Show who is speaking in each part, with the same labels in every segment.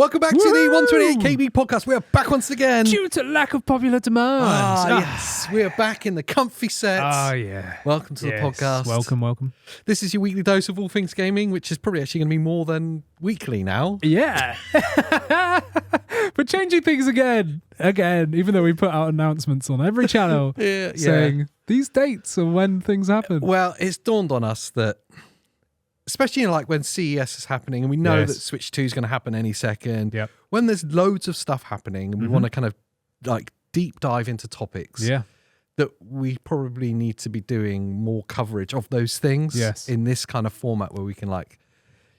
Speaker 1: Welcome back to the 128KB podcast. We are back once again.
Speaker 2: Due to lack of popular demand.
Speaker 1: Yes. We are back in the comfy set.
Speaker 2: Yeah.
Speaker 1: Welcome to the podcast.
Speaker 2: Welcome.
Speaker 1: This is your weekly dose of all things gaming, which is probably actually going to be more than weekly now.
Speaker 2: Yeah. But changing things again, even though we put out announcements on every channel saying these dates are when things happen.
Speaker 1: Well, it's dawned on us that, especially like when CES is happening and we know that Switch 2 is going to happen any second, when there's loads of stuff happening and we want to kind of like deep dive into topics, that we probably need to be doing more coverage of those things in this kind of format where we can like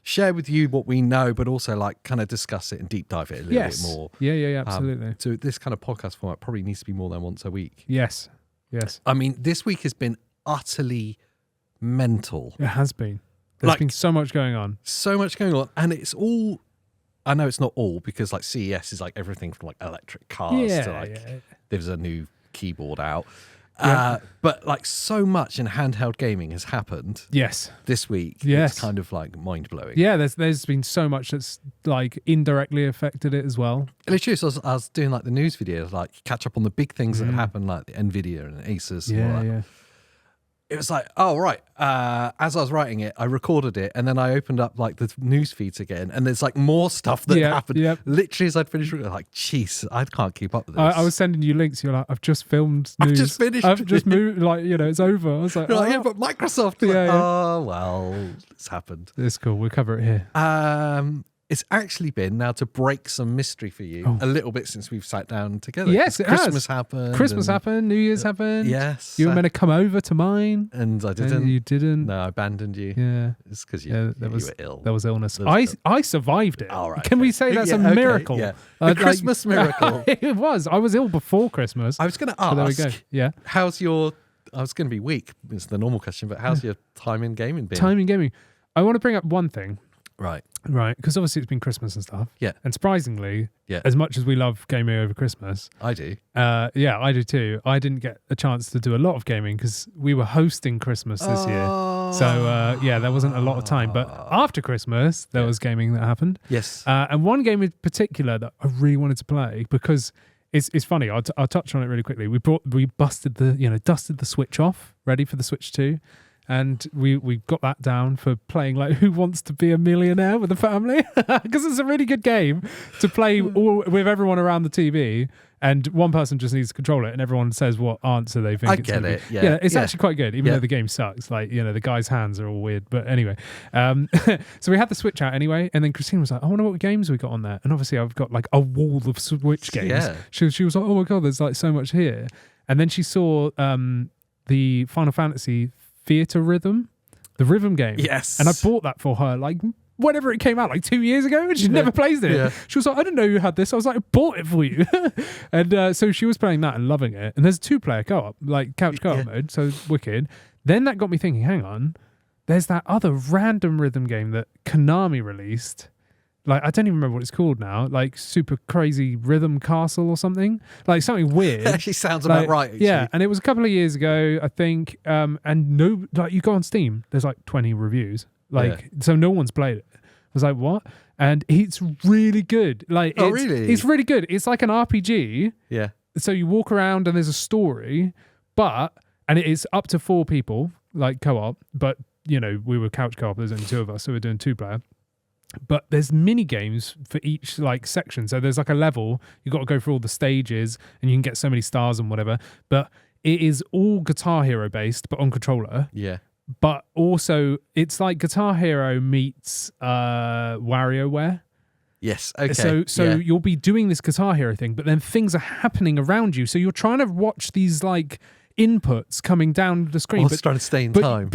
Speaker 1: share with you what we know, but also like kind of discuss it and deep dive it a little bit more.
Speaker 2: Yeah, absolutely.
Speaker 1: So this kind of podcast format probably needs to be more than once a week.
Speaker 2: Yes.
Speaker 1: I mean, this week has been utterly mental.
Speaker 2: It has been. There's been so much going on.
Speaker 1: And it's all, I know it's not all, because like CES is like everything from like electric cars to like there's a new keyboard out. But like so much in handheld gaming has happened this week. It's kind of like mind-blowing.
Speaker 2: Yeah, there's been so much that's like indirectly affected it as well.
Speaker 1: Literally, so I was doing like the news videos, like catch up on the big things that have happened, like the Nvidia and Asus and all that. It was like, oh, right. As I was writing it, I recorded it, and then I opened up like the news feeds again, and there's like more stuff that happened. Literally, as I'd finished, like, jeez, I can't keep up with this.
Speaker 2: I was sending you links. You're like, I've just filmed news.
Speaker 1: I've just finished.
Speaker 2: I've just moved. Like, it's over. I was like,
Speaker 1: yeah, but Microsoft. Oh, well, it's happened.
Speaker 2: It's cool. We'll cover it here.
Speaker 1: It's actually been, now to break some mystery for you, a little bit since we've sat down together.
Speaker 2: Yes, it
Speaker 1: Christmas
Speaker 2: has.
Speaker 1: happened.
Speaker 2: Happened. New Year's happened.
Speaker 1: Yes.
Speaker 2: You were meant to come over to mine.
Speaker 1: And I didn't.
Speaker 2: And you didn't.
Speaker 1: No, I abandoned you.
Speaker 2: Yeah.
Speaker 1: It's because you were ill.
Speaker 2: There was illness. I survived it.
Speaker 1: All right.
Speaker 2: Can we say that's a miracle?
Speaker 1: Yeah. A Christmas miracle.
Speaker 2: It was. I was ill before Christmas.
Speaker 1: I was going to ask.
Speaker 2: So there we go. Yeah.
Speaker 1: How's your... I was going to be weak. It's the normal question, but how's your time in gaming been?
Speaker 2: Time in gaming. I want to bring up one thing.
Speaker 1: Right.
Speaker 2: Because obviously it's been Christmas and stuff.
Speaker 1: Yeah.
Speaker 2: And surprisingly, as much as we love gaming over Christmas,
Speaker 1: I do.
Speaker 2: I do too. I didn't get a chance to do a lot of gaming because we were hosting Christmas this year. So there wasn't a lot of time. But after Christmas, there was gaming that happened.
Speaker 1: Yes.
Speaker 2: And one game in particular that I really wanted to play because it's funny. I'll touch on it really quickly. We busted dusted the Switch off, ready for the Switch 2. And we got that down for playing like Who Wants to Be a Millionaire with the family, because it's a really good game to play with everyone around the TV, and one person just needs to control it, and everyone says what answer they think.
Speaker 1: I get it.
Speaker 2: Yeah, it's actually quite good, even though the game sucks. Like the guy's hands are all weird, but anyway. So we had the Switch out anyway, and then Christine was like, "I wonder what games we got on there." And obviously, I've got like a wall of Switch games. Yeah. She was like, "Oh my god, there's like so much here." And then she saw the Final Fantasy Theater Rhythm, the rhythm game.
Speaker 1: Yes.
Speaker 2: And I bought that for her like whenever it came out, like 2 years ago, and she'd never played it. Yeah. She was like, I didn't know you had this. I was like, I bought it for you. And so she was playing that and loving it. And there's a 2-player co-op, like couch co-op mode, so wicked. Then that got me thinking, hang on, there's that other random rhythm game that Konami released. Like, I don't even remember what it's called now. Like, Super Crazy Rhythm Castle or something. Like, something weird.
Speaker 1: It actually sounds about right. Actually.
Speaker 2: Yeah, and it was a couple of years ago, I think. And you go on Steam, there's like 20 reviews. So no one's played it. I was like, what? And it's really good. Like,
Speaker 1: really?
Speaker 2: It's really good. It's like an RPG.
Speaker 1: Yeah. So
Speaker 2: you walk around and there's a story, and it is up to 4 people, like co-op. But, we were couch co-op. There's only 2 of us, so we're doing 2-player. But there's mini games for each like section. So there's like a level, you've got to go through all the stages and you can get so many stars and whatever. But it is all Guitar Hero based, but on controller.
Speaker 1: Yeah.
Speaker 2: But also it's like Guitar Hero meets WarioWare.
Speaker 1: Yes. Okay.
Speaker 2: So you'll be doing this Guitar Hero thing, but then things are happening around you. So you're trying to watch these like inputs coming down the screen,
Speaker 1: but trying to stay in time.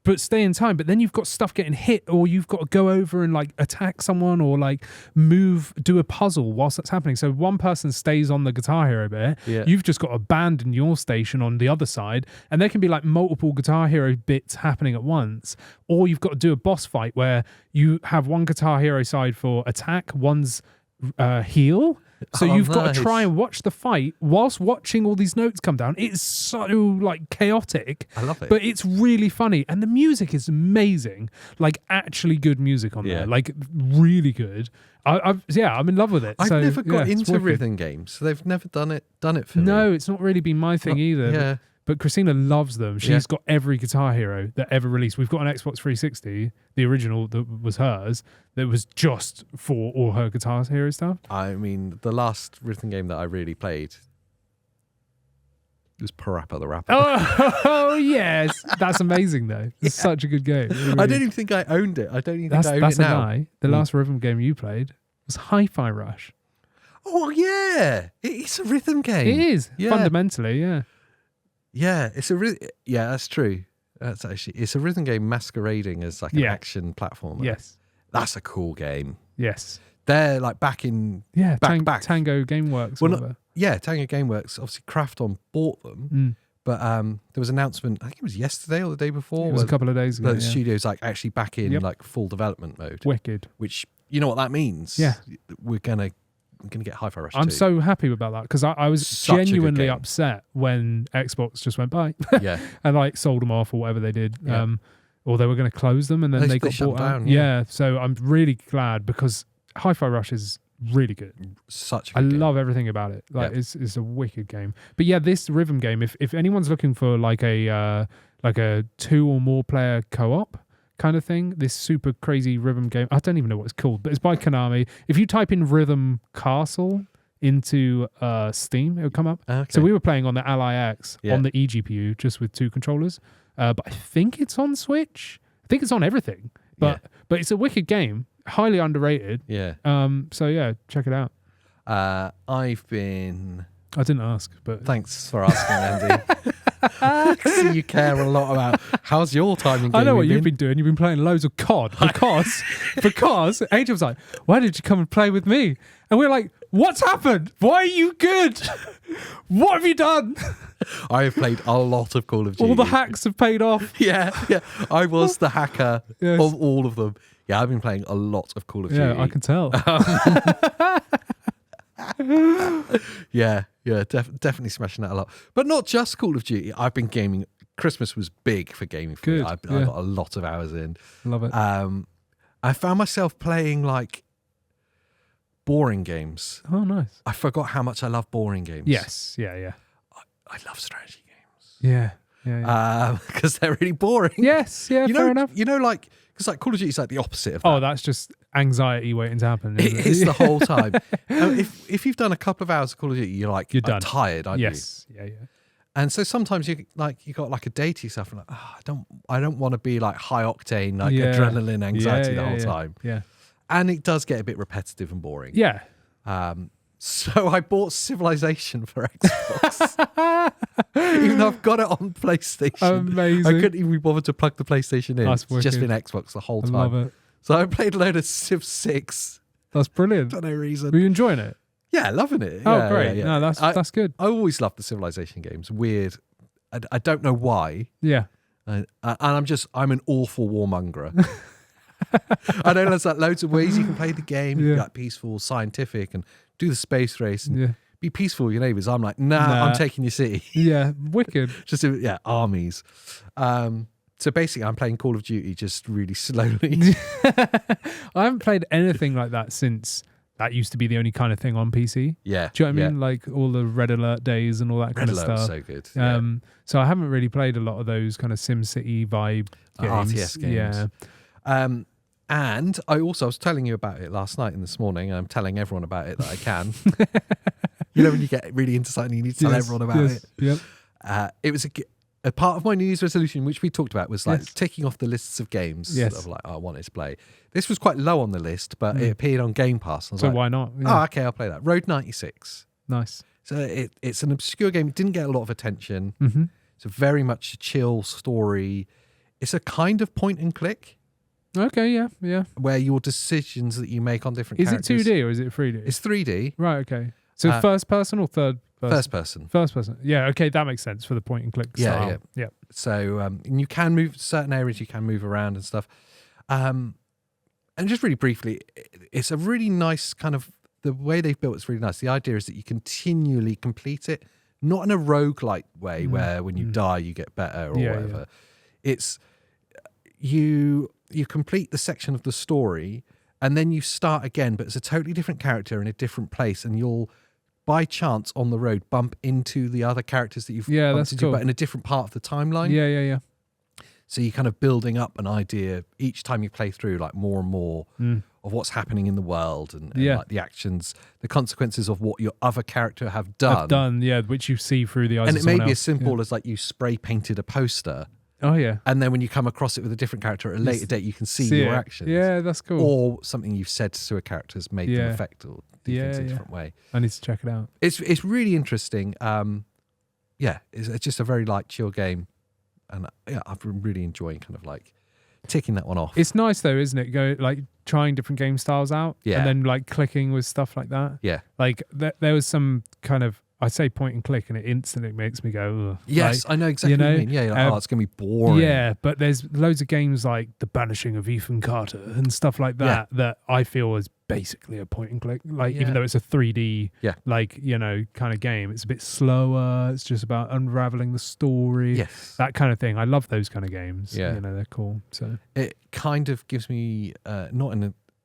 Speaker 2: But stay in time. But then you've got stuff getting hit, or you've got to go over and like attack someone, or like do a puzzle whilst that's happening. So one person stays on the Guitar Hero bit. Yeah. You've just got to abandon your station on the other side, and there can be like multiple Guitar Hero bits happening at once. Or you've got to do a boss fight where you have one Guitar Hero side for attack, one's heal. So you've got to try and watch the fight whilst watching all these notes come down. It's so like chaotic.
Speaker 1: I love it.
Speaker 2: But it's really funny. And the music is amazing. Like actually good music on there. Like really good. I'm in love with it.
Speaker 1: I've never got into rhythm games. So they've never done it for me.
Speaker 2: No, it's not really been my thing either.
Speaker 1: Yeah.
Speaker 2: But Christina loves them. She's got every Guitar Hero that ever released. We've got an Xbox 360, the original that was hers, that was just for all her Guitar Hero stuff.
Speaker 1: I mean, the last rhythm game that I really played was Parappa the Rapper.
Speaker 2: Oh yes. That's amazing, though. It's such a good game. Really.
Speaker 1: I don't even think I owned it. I don't even think I own it now.
Speaker 2: That's a lie. The last rhythm game you played was Hi-Fi Rush.
Speaker 1: Oh, yeah. It's a rhythm game.
Speaker 2: It is. Fundamentally, yeah.
Speaker 1: Yeah, that's true. It's a rhythm game masquerading as like an action platformer.
Speaker 2: Yes.
Speaker 1: That's a cool game.
Speaker 2: Yes.
Speaker 1: They're like back in back.
Speaker 2: Tango Gameworks.
Speaker 1: Tango Gameworks. Obviously, Krafton bought them, but there was an announcement. I think it was yesterday or the day before.
Speaker 2: It was a couple of days ago.
Speaker 1: The studio's like actually back in like full development mode.
Speaker 2: Wicked.
Speaker 1: Which you know what that means?
Speaker 2: Yeah,
Speaker 1: we're gonna get Hi-Fi Rush.
Speaker 2: I'm so happy about that because I was genuinely upset when Xbox just went bye. And like sold them off or whatever they did. Or they were going to close them and then they got bought out.
Speaker 1: Yeah,
Speaker 2: so I'm really glad because Hi-Fi Rush is really good.
Speaker 1: Such a good game.
Speaker 2: Love everything about it. Like it's a wicked game. But yeah, this rhythm game, if anyone's looking for like a 2 or more player co-op kind of thing, this super crazy rhythm game, I don't even know what it's called, but it's by Konami. If you type in Rhythm Castle into Steam, it'll come up. Okay. So we were playing on the Ally X on the eGPU just with 2 controllers, but I think it's on Switch. I think it's on everything, but it's a wicked game, highly underrated. So yeah, check it out. I
Speaker 1: didn't
Speaker 2: ask, but
Speaker 1: thanks for asking, Andy. See, you care a lot about how's your time in gaming.
Speaker 2: I know what you've been doing. You've been playing loads of COD because Angel was like, "Why did you come and play with me?" And we're like, "What's happened? Why are you good? What have you done?"
Speaker 1: I have played a lot of Call of Duty.
Speaker 2: All the hacks have paid off.
Speaker 1: Yeah. I was the hacker of all of them. Yeah, I've been playing a lot of Call of Duty.
Speaker 2: Yeah, I can tell.
Speaker 1: Definitely smashing that a lot. But not just Call of Duty. I've been gaming. Christmas was big for gaming for me. I got a lot of hours in.
Speaker 2: Love it.
Speaker 1: I found myself playing like boring games.
Speaker 2: Oh, nice.
Speaker 1: I forgot how much I love boring games.
Speaker 2: Yes. Yeah.
Speaker 1: I love strategy games.
Speaker 2: Yeah.
Speaker 1: Because they're really boring.
Speaker 2: Yes. Yeah. Fair enough.
Speaker 1: You know, like because like Call of Duty is like the opposite of that.
Speaker 2: Oh, that's just anxiety waiting to happen.
Speaker 1: It is the whole time. If you've done a couple of hours of Call of Duty, you're done. Tired, aren't you?
Speaker 2: Yes. Yeah.
Speaker 1: And so sometimes you got like a day to yourself and like, I don't want to be like high octane, like adrenaline anxiety the whole time.
Speaker 2: Yeah.
Speaker 1: And it does get a bit repetitive and boring.
Speaker 2: Yeah.
Speaker 1: So I bought Civilization for Xbox. Even though I've got it on PlayStation.
Speaker 2: Amazing.
Speaker 1: I couldn't even be bothered to plug the PlayStation in.
Speaker 2: That's
Speaker 1: it's just been Xbox the whole time.
Speaker 2: I love it.
Speaker 1: So I played a load of Civ 6.
Speaker 2: That's brilliant.
Speaker 1: For no reason.
Speaker 2: Were you enjoying it?
Speaker 1: Yeah, loving it.
Speaker 2: Oh, great. Yeah. No, that's good.
Speaker 1: I always loved the Civilization games. Weird. I don't know why.
Speaker 2: Yeah.
Speaker 1: And I'm an awful warmongerer. I know there's like loads of ways you can play the game. You can be like peaceful, scientific, and do the space race and be peaceful with your neighbours. I'm like, nah, I'm taking your city.
Speaker 2: Yeah, wicked.
Speaker 1: Just armies. So basically, I'm playing Call of Duty just really slowly.
Speaker 2: I haven't played anything like that since that used to be the only kind of thing on PC.
Speaker 1: Yeah.
Speaker 2: Do you know what I mean? Like all the Red Alert days and all that kind of stuff.
Speaker 1: So good. Yeah.
Speaker 2: So I haven't really played a lot of those kind of SimCity vibe games.
Speaker 1: RTS games. Yeah. And I was telling you about it last night and this morning, and I'm telling everyone about it that I can. You know when you get really into something, you need to tell everyone about it.
Speaker 2: Yep.
Speaker 1: It was a part of my New Year's resolution, which we talked about, was like ticking off the lists of games of like I wanted to play. This was quite low on the list, but it appeared on Game Pass. I was like,
Speaker 2: why not?
Speaker 1: Yeah. Oh, okay, I'll play that. Road 96.
Speaker 2: Nice.
Speaker 1: So it's an obscure game. It didn't get a lot of attention.
Speaker 2: Mm-hmm.
Speaker 1: It's a very much a chill story. It's a kind of point and click.
Speaker 2: Okay, yeah.
Speaker 1: Where your decisions that you make on different characters...
Speaker 2: Is it 2D or is it 3D?
Speaker 1: It's 3D.
Speaker 2: Right, okay. So first person or third person?
Speaker 1: First person.
Speaker 2: First person. Yeah, okay, that makes sense for the point and click style. Yeah.
Speaker 1: So and you can move certain areas, you can move around and stuff. And just really briefly, it's a really nice kind of the way they've built it's really nice. The idea is that you continually complete it, not in a roguelike way where when you die you get better or whatever. Yeah. It's you complete the section of the story and then you start again, but it's a totally different character in a different place, and you'll by chance on the road bump into the other characters that you've bumped into, but in a different part of the timeline.
Speaker 2: Yeah.
Speaker 1: So you're kind of building up an idea each time you play through, like more and more of what's happening in the world and like the actions, the consequences of what your other character have done.
Speaker 2: Which you see through the eyes
Speaker 1: and
Speaker 2: of
Speaker 1: it may be
Speaker 2: else.
Speaker 1: as simple as like you spray painted a poster.
Speaker 2: Oh yeah.
Speaker 1: And then when you come across it with a different character at a later date, you can see your actions.
Speaker 2: Yeah, that's cool.
Speaker 1: Or something you've said to a character has made them affect or do things in a different way.
Speaker 2: I need to check it out.
Speaker 1: It's really interesting. It's just a very light, chill game. And I've been really enjoying kind of like ticking that one off.
Speaker 2: It's nice though, isn't it? Go like trying different game styles out, and then like clicking with stuff like that.
Speaker 1: Yeah,
Speaker 2: like there was some kind of, I say point and click, and it instantly makes me go, ugh.
Speaker 1: Yes, I know exactly what you mean. Yeah, like, it's going to be boring.
Speaker 2: Yeah, but there's loads of games like The Banishing of Ethan Carter and stuff like that that I feel is basically a point and click. Like even though it's a 3D, like kind of game, it's a bit slower. It's just about unraveling the story. That kind of thing. I love those kind of games. Yeah, they're cool. So
Speaker 1: it kind of gives me not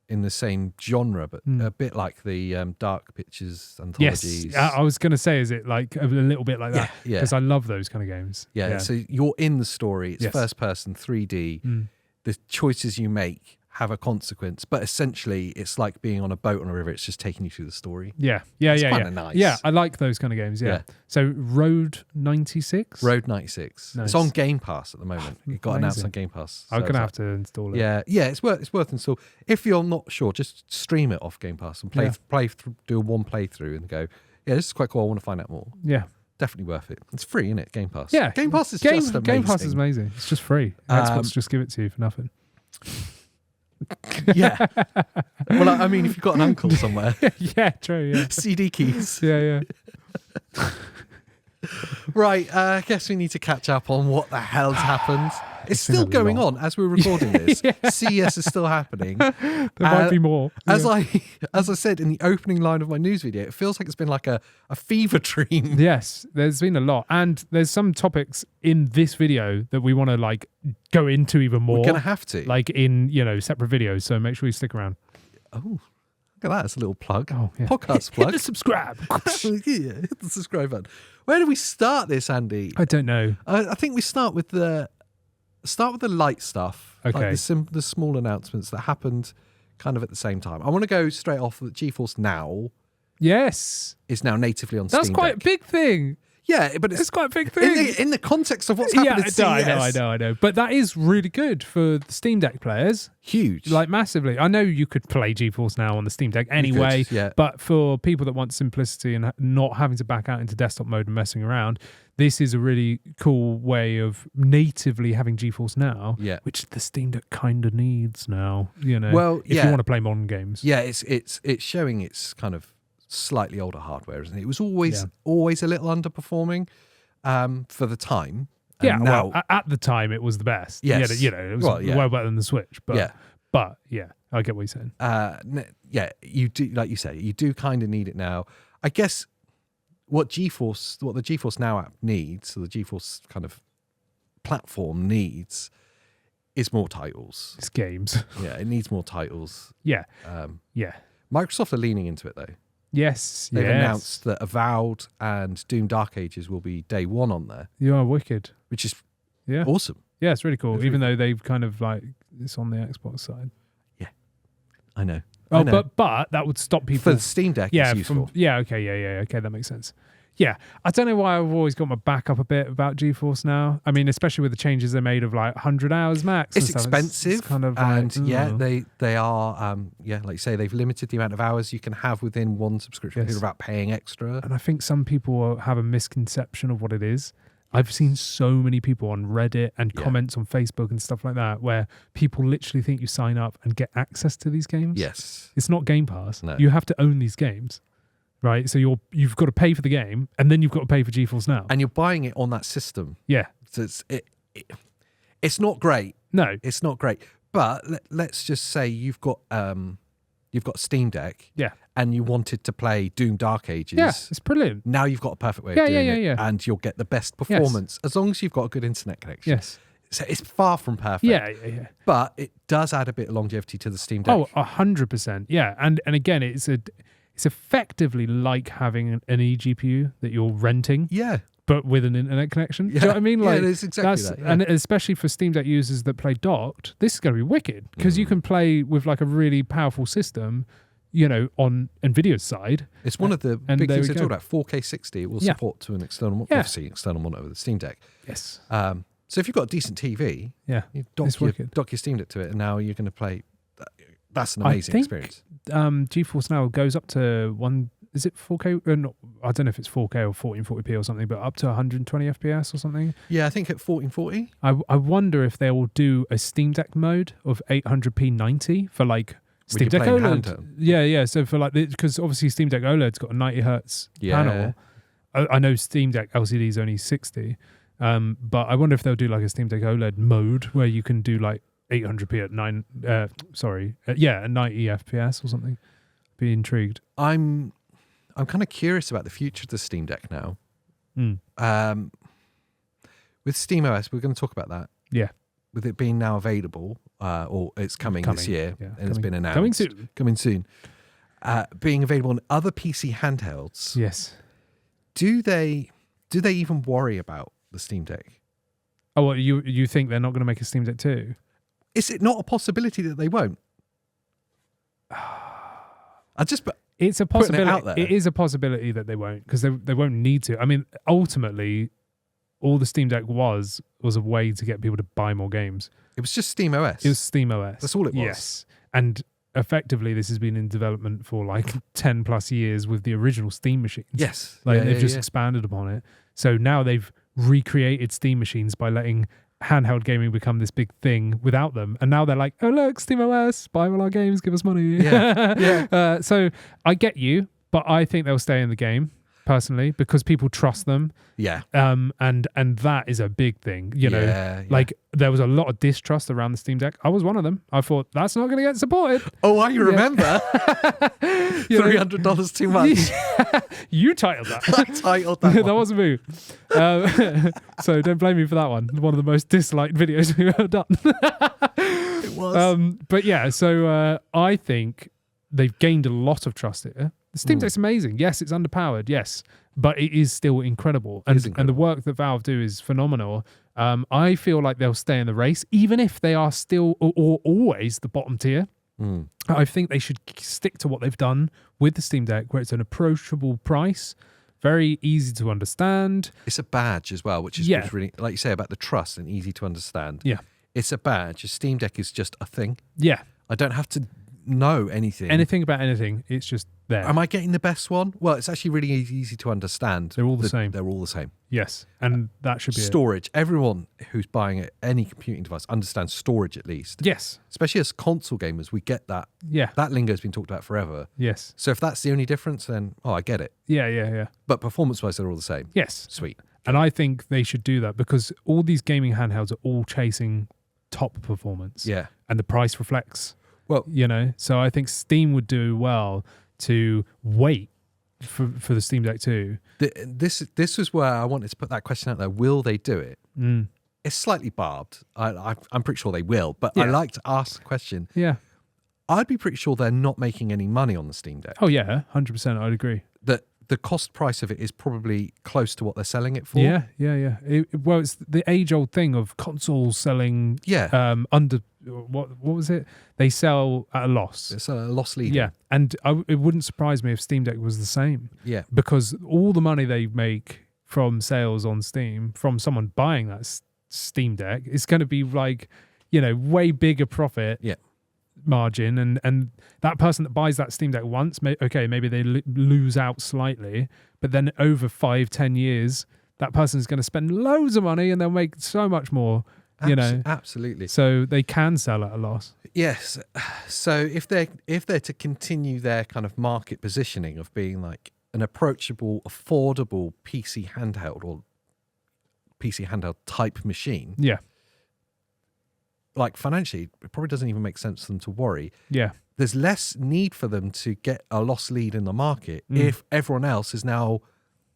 Speaker 1: in the same genre, but a bit like the Dark Pictures anthologies.
Speaker 2: Yes, I was going to say, is it like a little bit like that? Yeah, because I love those kind of games.
Speaker 1: Yeah, so you're in the story. It's first person, 3D. The choices you make have a consequence, but essentially it's like being on a boat on a river. It's just taking you through the story.
Speaker 2: It's
Speaker 1: kind of nice.
Speaker 2: Yeah, I like those kind of games. Yeah. So Road 96.
Speaker 1: Road 96. Nice. It's on Game Pass at the moment. It got announced on Game Pass.
Speaker 2: So I'm gonna have to install it.
Speaker 1: Yeah, it's worth install. If you're not sure, just stream it off Game Pass and play through, do one playthrough and go, this is quite cool. I want to find out more.
Speaker 2: Yeah.
Speaker 1: Definitely worth it. It's free, isn't it? Game Pass.
Speaker 2: Yeah.
Speaker 1: Game Pass is just amazing.
Speaker 2: Game Pass is amazing. It's just free. Xbox just give it to you for nothing.
Speaker 1: Yeah. Well, I mean, if you've got an uncle somewhere.
Speaker 2: Yeah, true. Yeah.
Speaker 1: CD keys.
Speaker 2: Yeah.
Speaker 1: Right. I guess we need to catch up on what the hell's happened. It's still going on as we're recording this. CES is still happening.
Speaker 2: There might be more.
Speaker 1: As I said in the opening line of my news video, it feels like it's been like a fever dream.
Speaker 2: Yes, there's been a lot. And there's some topics in this video that we want to like go into even more.
Speaker 1: We're going to have to.
Speaker 2: Like in, separate videos. So make sure you stick around.
Speaker 1: Oh, look at that. It's a little plug.
Speaker 2: Oh, yeah.
Speaker 1: Podcast plug.
Speaker 2: Hit the subscribe.
Speaker 1: Hit the subscribe button. Where do we start this, Andy?
Speaker 2: I don't know.
Speaker 1: I think we start with the light stuff.
Speaker 2: Okay.
Speaker 1: Like the small announcements that happened kind of at the same time. I want to go straight off that GeForce Now.
Speaker 2: Yes.
Speaker 1: Is now natively on Steam
Speaker 2: That's quite
Speaker 1: Deck.
Speaker 2: a big thing.
Speaker 1: Yeah, but it's
Speaker 2: quite a big thing.
Speaker 1: In the context of what's happened at CES.
Speaker 2: I know. But that is really good for the Steam Deck players.
Speaker 1: Huge.
Speaker 2: Like massively. I know you could play GeForce Now on the Steam Deck anyway, but for people that want simplicity and not having to back out into desktop mode and messing around, this is a really cool way of natively having GeForce Now, which the Steam Deck kind of needs now,
Speaker 1: Well,
Speaker 2: if you want to play modern games.
Speaker 1: Yeah, it's showing its kind of slightly older hardware, isn't it? It was always a little underperforming for the time.
Speaker 2: And now, at the time it was the best.
Speaker 1: Yes.
Speaker 2: It was well better than the Switch. But I get what you're saying.
Speaker 1: You do, like you say, you do kind of need it now. I guess what the GeForce Now app needs, so the GeForce kind of platform needs, is more titles.
Speaker 2: It's games.
Speaker 1: Yeah, it needs more titles.
Speaker 2: Yeah.
Speaker 1: Microsoft are leaning into it though.
Speaker 2: Yes.
Speaker 1: They've announced that Avowed and Doom Dark Ages will be day one on there.
Speaker 2: You are wicked.
Speaker 1: Which is awesome.
Speaker 2: Yeah, it's really cool. Even though they've kind of like, it's on the Xbox side.
Speaker 1: Yeah. I know.
Speaker 2: But that would stop people.
Speaker 1: For the Steam Deck, it's useful.
Speaker 2: Okay, that makes sense. Yeah, I don't know why I've always got my back up a bit about GeForce Now. I mean, especially with the changes they made of like 100 hours max.
Speaker 1: It's expensive,
Speaker 2: it's kind of
Speaker 1: and they are like you say, they've limited the amount of hours you can have within one subscription without paying extra.
Speaker 2: And I think some people have a misconception of what it is. I've seen so many people on Reddit and comments on Facebook and stuff like that where people literally think you sign up and get access to these games.
Speaker 1: Yes,
Speaker 2: it's not Game Pass.
Speaker 1: No.
Speaker 2: You have to own these games. Right, so you've got to pay for the game, and then you've got to pay for GeForce Now,
Speaker 1: and you're buying it on that system.
Speaker 2: Yeah,
Speaker 1: so it's not great.
Speaker 2: No,
Speaker 1: it's not great. But let's just say you've got Steam Deck, and you wanted to play Doom Dark Ages,
Speaker 2: it's brilliant.
Speaker 1: Now you've got a perfect way of doing it, and you'll get the best performance as long as you've got a good internet connection.
Speaker 2: Yes.
Speaker 1: So it's far from perfect.
Speaker 2: Yeah.
Speaker 1: But it does add a bit of longevity to the Steam Deck.
Speaker 2: Oh, 100%. Yeah, and again, it's effectively like having an eGPU that you're renting.
Speaker 1: Yeah.
Speaker 2: But with an internet connection. Do you know what I mean? Like,
Speaker 1: it is exactly that. Yeah.
Speaker 2: And especially for Steam Deck users that play docked, this is going to be wicked because you can play with like a really powerful system, on Nvidia's side.
Speaker 1: It's one of the big things they talk about. 4K 60 it will support to an external, obviously external monitor with the Steam Deck.
Speaker 2: Yes.
Speaker 1: So if you've got a decent TV, you dock your Steam Deck to it, and now you're going to play. That's an amazing experience.
Speaker 2: GeForce Now goes up to one. Is it 4K? No, I don't know if it's 4K or 1440p or something, but up to 120 FPS or something.
Speaker 1: Yeah, I think at 1440.
Speaker 2: I wonder if they will do a Steam Deck mode of 800p 90 for like Steam Deck OLED.
Speaker 1: Handheld.
Speaker 2: Yeah. So for like, because obviously Steam Deck OLED's got a 90 hertz panel. I know Steam Deck LCD is only 60, but I wonder if they'll do like a Steam Deck OLED mode where you can do like 800p at 90 FPS or something. Be intrigued.
Speaker 1: I'm kind of curious about the future of the Steam Deck now. With SteamOS, we're going to talk about that.
Speaker 2: Yeah.
Speaker 1: With it being now available, or it's coming this year, and it's been announced.
Speaker 2: Coming soon.
Speaker 1: Being available on other PC handhelds.
Speaker 2: Yes.
Speaker 1: Do they even worry about the Steam Deck?
Speaker 2: Oh, well, you think they're not going to make a Steam Deck 2?
Speaker 1: Is it not a possibility that they won't?
Speaker 2: It's a possibility.
Speaker 1: It out there.
Speaker 2: It is a possibility that they won't, because they won't need to. I mean, ultimately, all the Steam Deck was a way to get people to buy more games.
Speaker 1: It was just SteamOS.
Speaker 2: It was SteamOS.
Speaker 1: That's all it was.
Speaker 2: Yes. And effectively, this has been in development for like 10 plus years with the original Steam machines.
Speaker 1: Yes.
Speaker 2: They've just expanded upon it. So now they've recreated Steam machines by letting handheld gaming become this big thing without them, and now they're like, oh look, SteamOS, buy all our games, give us money. So I get you, but I think they'll stay in the game personally because people trust them. And that is a big thing, like there was a lot of distrust around the Steam Deck. I was one of them. I thought that's not going to get supported.
Speaker 1: Oh, I remember. $300 too much.
Speaker 2: You titled that.
Speaker 1: I titled that.
Speaker 2: That wasn't me. So don't blame me for that one. One of the most disliked videos we've ever done.
Speaker 1: It was.
Speaker 2: But yeah, so I think they've gained a lot of trust here. The Steam Deck's amazing. Yes, it's underpowered. Yes, but it is still incredible. And the work that Valve do is phenomenal. I feel like they'll stay in the race, even if they are still or always the bottom tier. I think they should stick to what they've done with the Steam Deck, where it's an approachable price, very easy to understand.
Speaker 1: It's a badge as well, which is really, like you say, about the trust and easy to understand.
Speaker 2: Yeah.
Speaker 1: It's a badge. A Steam Deck is just a thing.
Speaker 2: Yeah.
Speaker 1: I don't have to know anything.
Speaker 2: Anything about anything. It's just there.
Speaker 1: Am I getting the best one? Well, it's actually really easy to understand.
Speaker 2: They're all the same.
Speaker 1: They're all the same.
Speaker 2: Yes. And that should be
Speaker 1: storage. Everyone who's buying any computing device understands storage at least.
Speaker 2: Yes.
Speaker 1: Especially as console gamers, we get that.
Speaker 2: Yeah.
Speaker 1: That lingo has been talked about forever.
Speaker 2: Yes.
Speaker 1: So if that's the only difference, then, I get it.
Speaker 2: Yeah.
Speaker 1: But performance-wise, they're all the same.
Speaker 2: Yes.
Speaker 1: Sweet.
Speaker 2: And I think they should do that because all these gaming handhelds are all chasing top performance.
Speaker 1: Yeah.
Speaker 2: And the price reflects.
Speaker 1: Well,
Speaker 2: so I think Steam would do well to wait for the Steam Deck 2.
Speaker 1: This was where I wanted to put that question out there. Will they do it? It's slightly barbed. I'm pretty sure they will, but I like to ask the question.
Speaker 2: Yeah.
Speaker 1: I'd be pretty sure they're not making any money on the Steam Deck.
Speaker 2: Oh, yeah, 100%. I'd agree.
Speaker 1: That the cost price of it is probably close to what they're selling it for.
Speaker 2: Yeah. Well, it's the age-old thing of consoles selling under... What was it? They sell at a loss.
Speaker 1: It's a loss leader.
Speaker 2: Yeah, and it wouldn't surprise me if Steam Deck was the same.
Speaker 1: Yeah,
Speaker 2: because all the money they make from sales on Steam from someone buying that Steam Deck is going to be like, way bigger profit margin, and that person that buys that Steam Deck once, maybe they lose out slightly, but then over 5-10 years, that person is going to spend loads of money and they'll make so much more.
Speaker 1: Absolutely.
Speaker 2: So they can sell at a loss.
Speaker 1: Yes. So if they're to continue their kind of market positioning of being like an approachable, affordable PC handheld or PC handheld type machine,
Speaker 2: yeah,
Speaker 1: like financially, it probably doesn't even make sense for them to worry.
Speaker 2: Yeah.
Speaker 1: there's less need for them to get a loss lead in the market if everyone else is now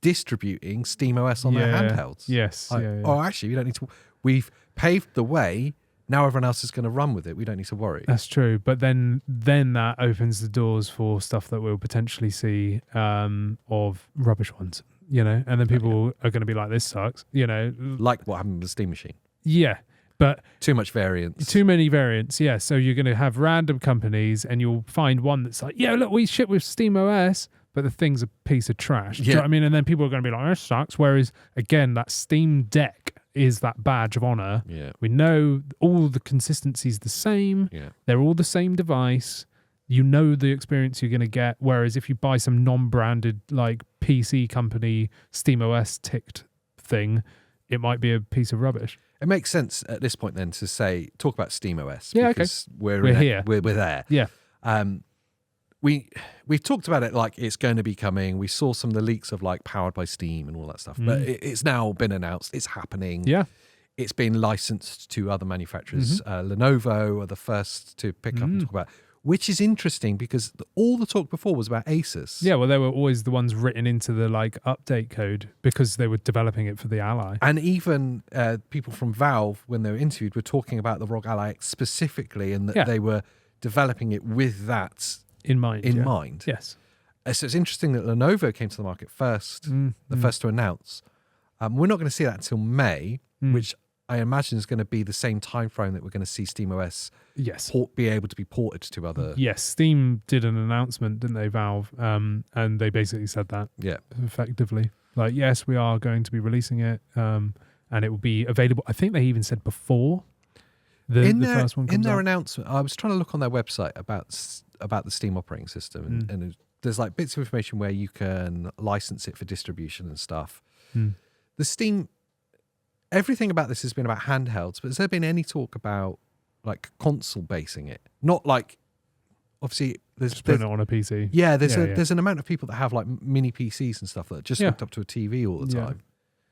Speaker 1: distributing SteamOS on their handhelds.
Speaker 2: Yes.
Speaker 1: Oh, actually, we don't need to. We've paved the way. Now everyone else is going to run with it. We don't need to worry.
Speaker 2: That's true. But then that opens the doors for stuff that we'll potentially see of rubbish ones, and then people are going to be like, this sucks,
Speaker 1: Like what happened with the Steam Machine.
Speaker 2: Yeah. But
Speaker 1: too much variance.
Speaker 2: Too many variants, yeah. So you're going to have random companies and you'll find one that's like, yeah, look, we ship with SteamOS, but the thing's a piece of trash. Do you know what I mean? And then people are going to be like, this sucks. Whereas, again, that Steam Deck is that badge of honor.
Speaker 1: Yeah.
Speaker 2: We know all the consistency's the same.
Speaker 1: Yeah.
Speaker 2: They're all the same device. You know the experience you're going to get. Whereas if you buy some non-branded, like PC company SteamOS ticked thing, it might be a piece of rubbish.
Speaker 1: It makes sense at this point then to talk about SteamOS.
Speaker 2: Yeah,
Speaker 1: because
Speaker 2: we're here.
Speaker 1: We're there.
Speaker 2: Yeah.
Speaker 1: We've talked about it like it's going to be coming. We saw some of the leaks of like powered by Steam and all that stuff, but it's now been announced. It's happening.
Speaker 2: Yeah.
Speaker 1: It's been licensed to other manufacturers. Lenovo are the first to pick up and talk about, which is interesting because all the talk before was about Asus.
Speaker 2: Yeah, well, they were always the ones written into the like update code because they were developing it for the Ally.
Speaker 1: And even people from Valve, when they were interviewed, were talking about the ROG Ally X specifically, and that they were developing it with that
Speaker 2: in mind.
Speaker 1: Yes. So it's interesting that Lenovo came to the market first, the first to announce. We're not going to see that until May, which I imagine is going to be the same time frame that we're going to see SteamOS be able to be ported to other.
Speaker 2: Yes, Steam did an announcement, didn't they, Valve? And they basically said that.
Speaker 1: Yeah.
Speaker 2: Effectively. Like, yes, we are going to be releasing it, and it will be available. I think they even said before the first one comes
Speaker 1: in their
Speaker 2: out.
Speaker 1: Announcement. I was trying to look on their website about the Steam operating system, and there's like bits of information where you can license it for distribution and stuff. The Steam, everything about this has been about handhelds, but has there been any talk about like console basing it? Not like, obviously
Speaker 2: just putting it on a PC.
Speaker 1: Yeah, there's an amount of people that have like mini PCs and stuff that are just hooked up to a TV all the time.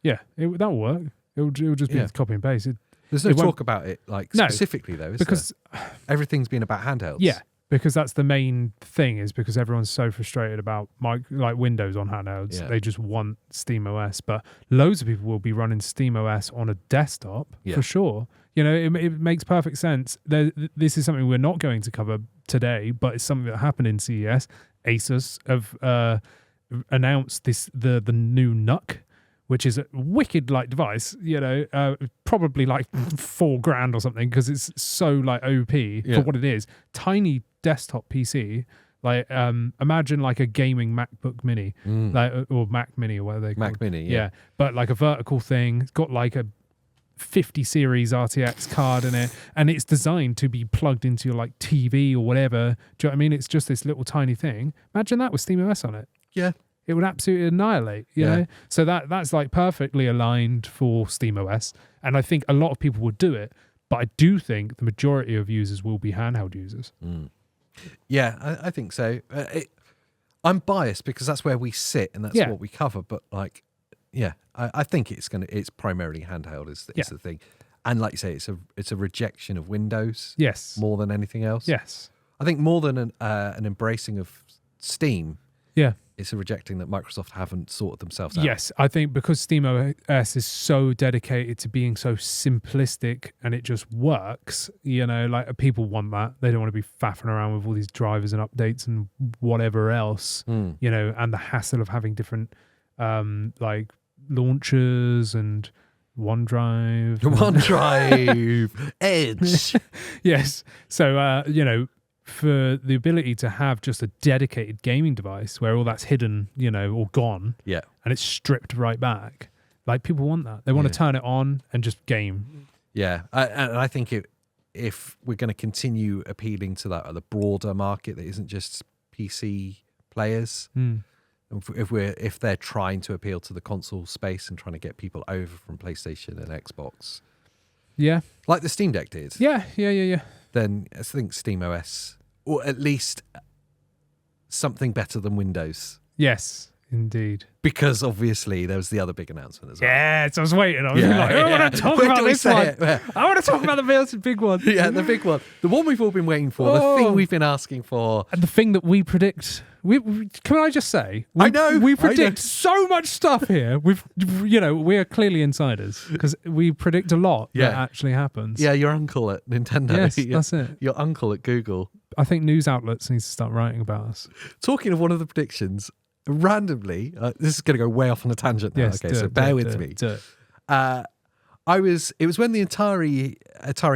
Speaker 2: Yeah, that'll work. It'll just be copy and paste.
Speaker 1: There's no talk about it like specifically though, because everything's been about handhelds.
Speaker 2: Yeah. Because that's the main thing, is because everyone's so frustrated about like Windows on handhelds. They just want SteamOS, but loads of people will be running SteamOS on a desktop for sure. It makes perfect sense. This is something we're not going to cover today, but it's something that happened in CES. Asus have announced the new NUC, which is a wicked like device, probably like $4,000 or something, because it's so like OP for what it is. Tiny desktop PC, like imagine like a gaming MacBook Mini, like or Mac Mini or whatever they call it.
Speaker 1: Mac Mini,
Speaker 2: but like a vertical thing. It's got like a 50 series RTX card in it, and it's designed to be plugged into your like TV or whatever. Do you know what I mean? It's just this little tiny thing. Imagine that with SteamOS on it.
Speaker 1: Yeah.
Speaker 2: It would absolutely annihilate, you know? So that's like perfectly aligned for SteamOS. And I think a lot of people would do it, but I do think the majority of users will be handheld users.
Speaker 1: Yeah, I think so. I'm biased because that's where we sit and that's what we cover. But like, I think it's primarily handheld is the thing. And like you say, it's a rejection of Windows.
Speaker 2: Yes.
Speaker 1: More than anything else.
Speaker 2: Yes.
Speaker 1: I think more than an embracing of Steam.
Speaker 2: Yeah.
Speaker 1: It's a rejecting that Microsoft haven't sorted themselves out.
Speaker 2: Yes, I think because SteamOS is so dedicated to being so simplistic and it just works, like people want that. They don't want to be faffing around with all these drivers and updates and whatever else, and the hassle of having different like launchers and OneDrive.
Speaker 1: Edge.
Speaker 2: Yes. So, for the ability to have just a dedicated gaming device where all that's hidden, or gone, and it's stripped right back, like people want that. They want to turn it on and just game. Yeah,
Speaker 1: and I think if we're going to continue appealing to the broader market that isn't just PC players, if they're trying to appeal to the console space and trying to get people over from PlayStation and Xbox, like the Steam Deck did, then I think SteamOS, or at least something better than Windows.
Speaker 2: Yes. Indeed.
Speaker 1: Because obviously there was the other big announcement as well.
Speaker 2: Yes, I was waiting. I was I want to talk about this one. I want to talk about the big one.
Speaker 1: Yeah, the big one. The one we've all been waiting for. The thing we've been asking for.
Speaker 2: And the thing that we predict. Can I just say? We predict so much stuff here. We are clearly insiders because we predict a lot that actually happens.
Speaker 1: Yeah, your uncle at Nintendo.
Speaker 2: Yes, that's it.
Speaker 1: Your uncle at Google.
Speaker 2: I think news outlets need to start writing about us.
Speaker 1: Talking of one of the predictions, randomly, this is going to go way off on a tangent now.
Speaker 2: Yes,
Speaker 1: okay, so bear with me. It was when the Atari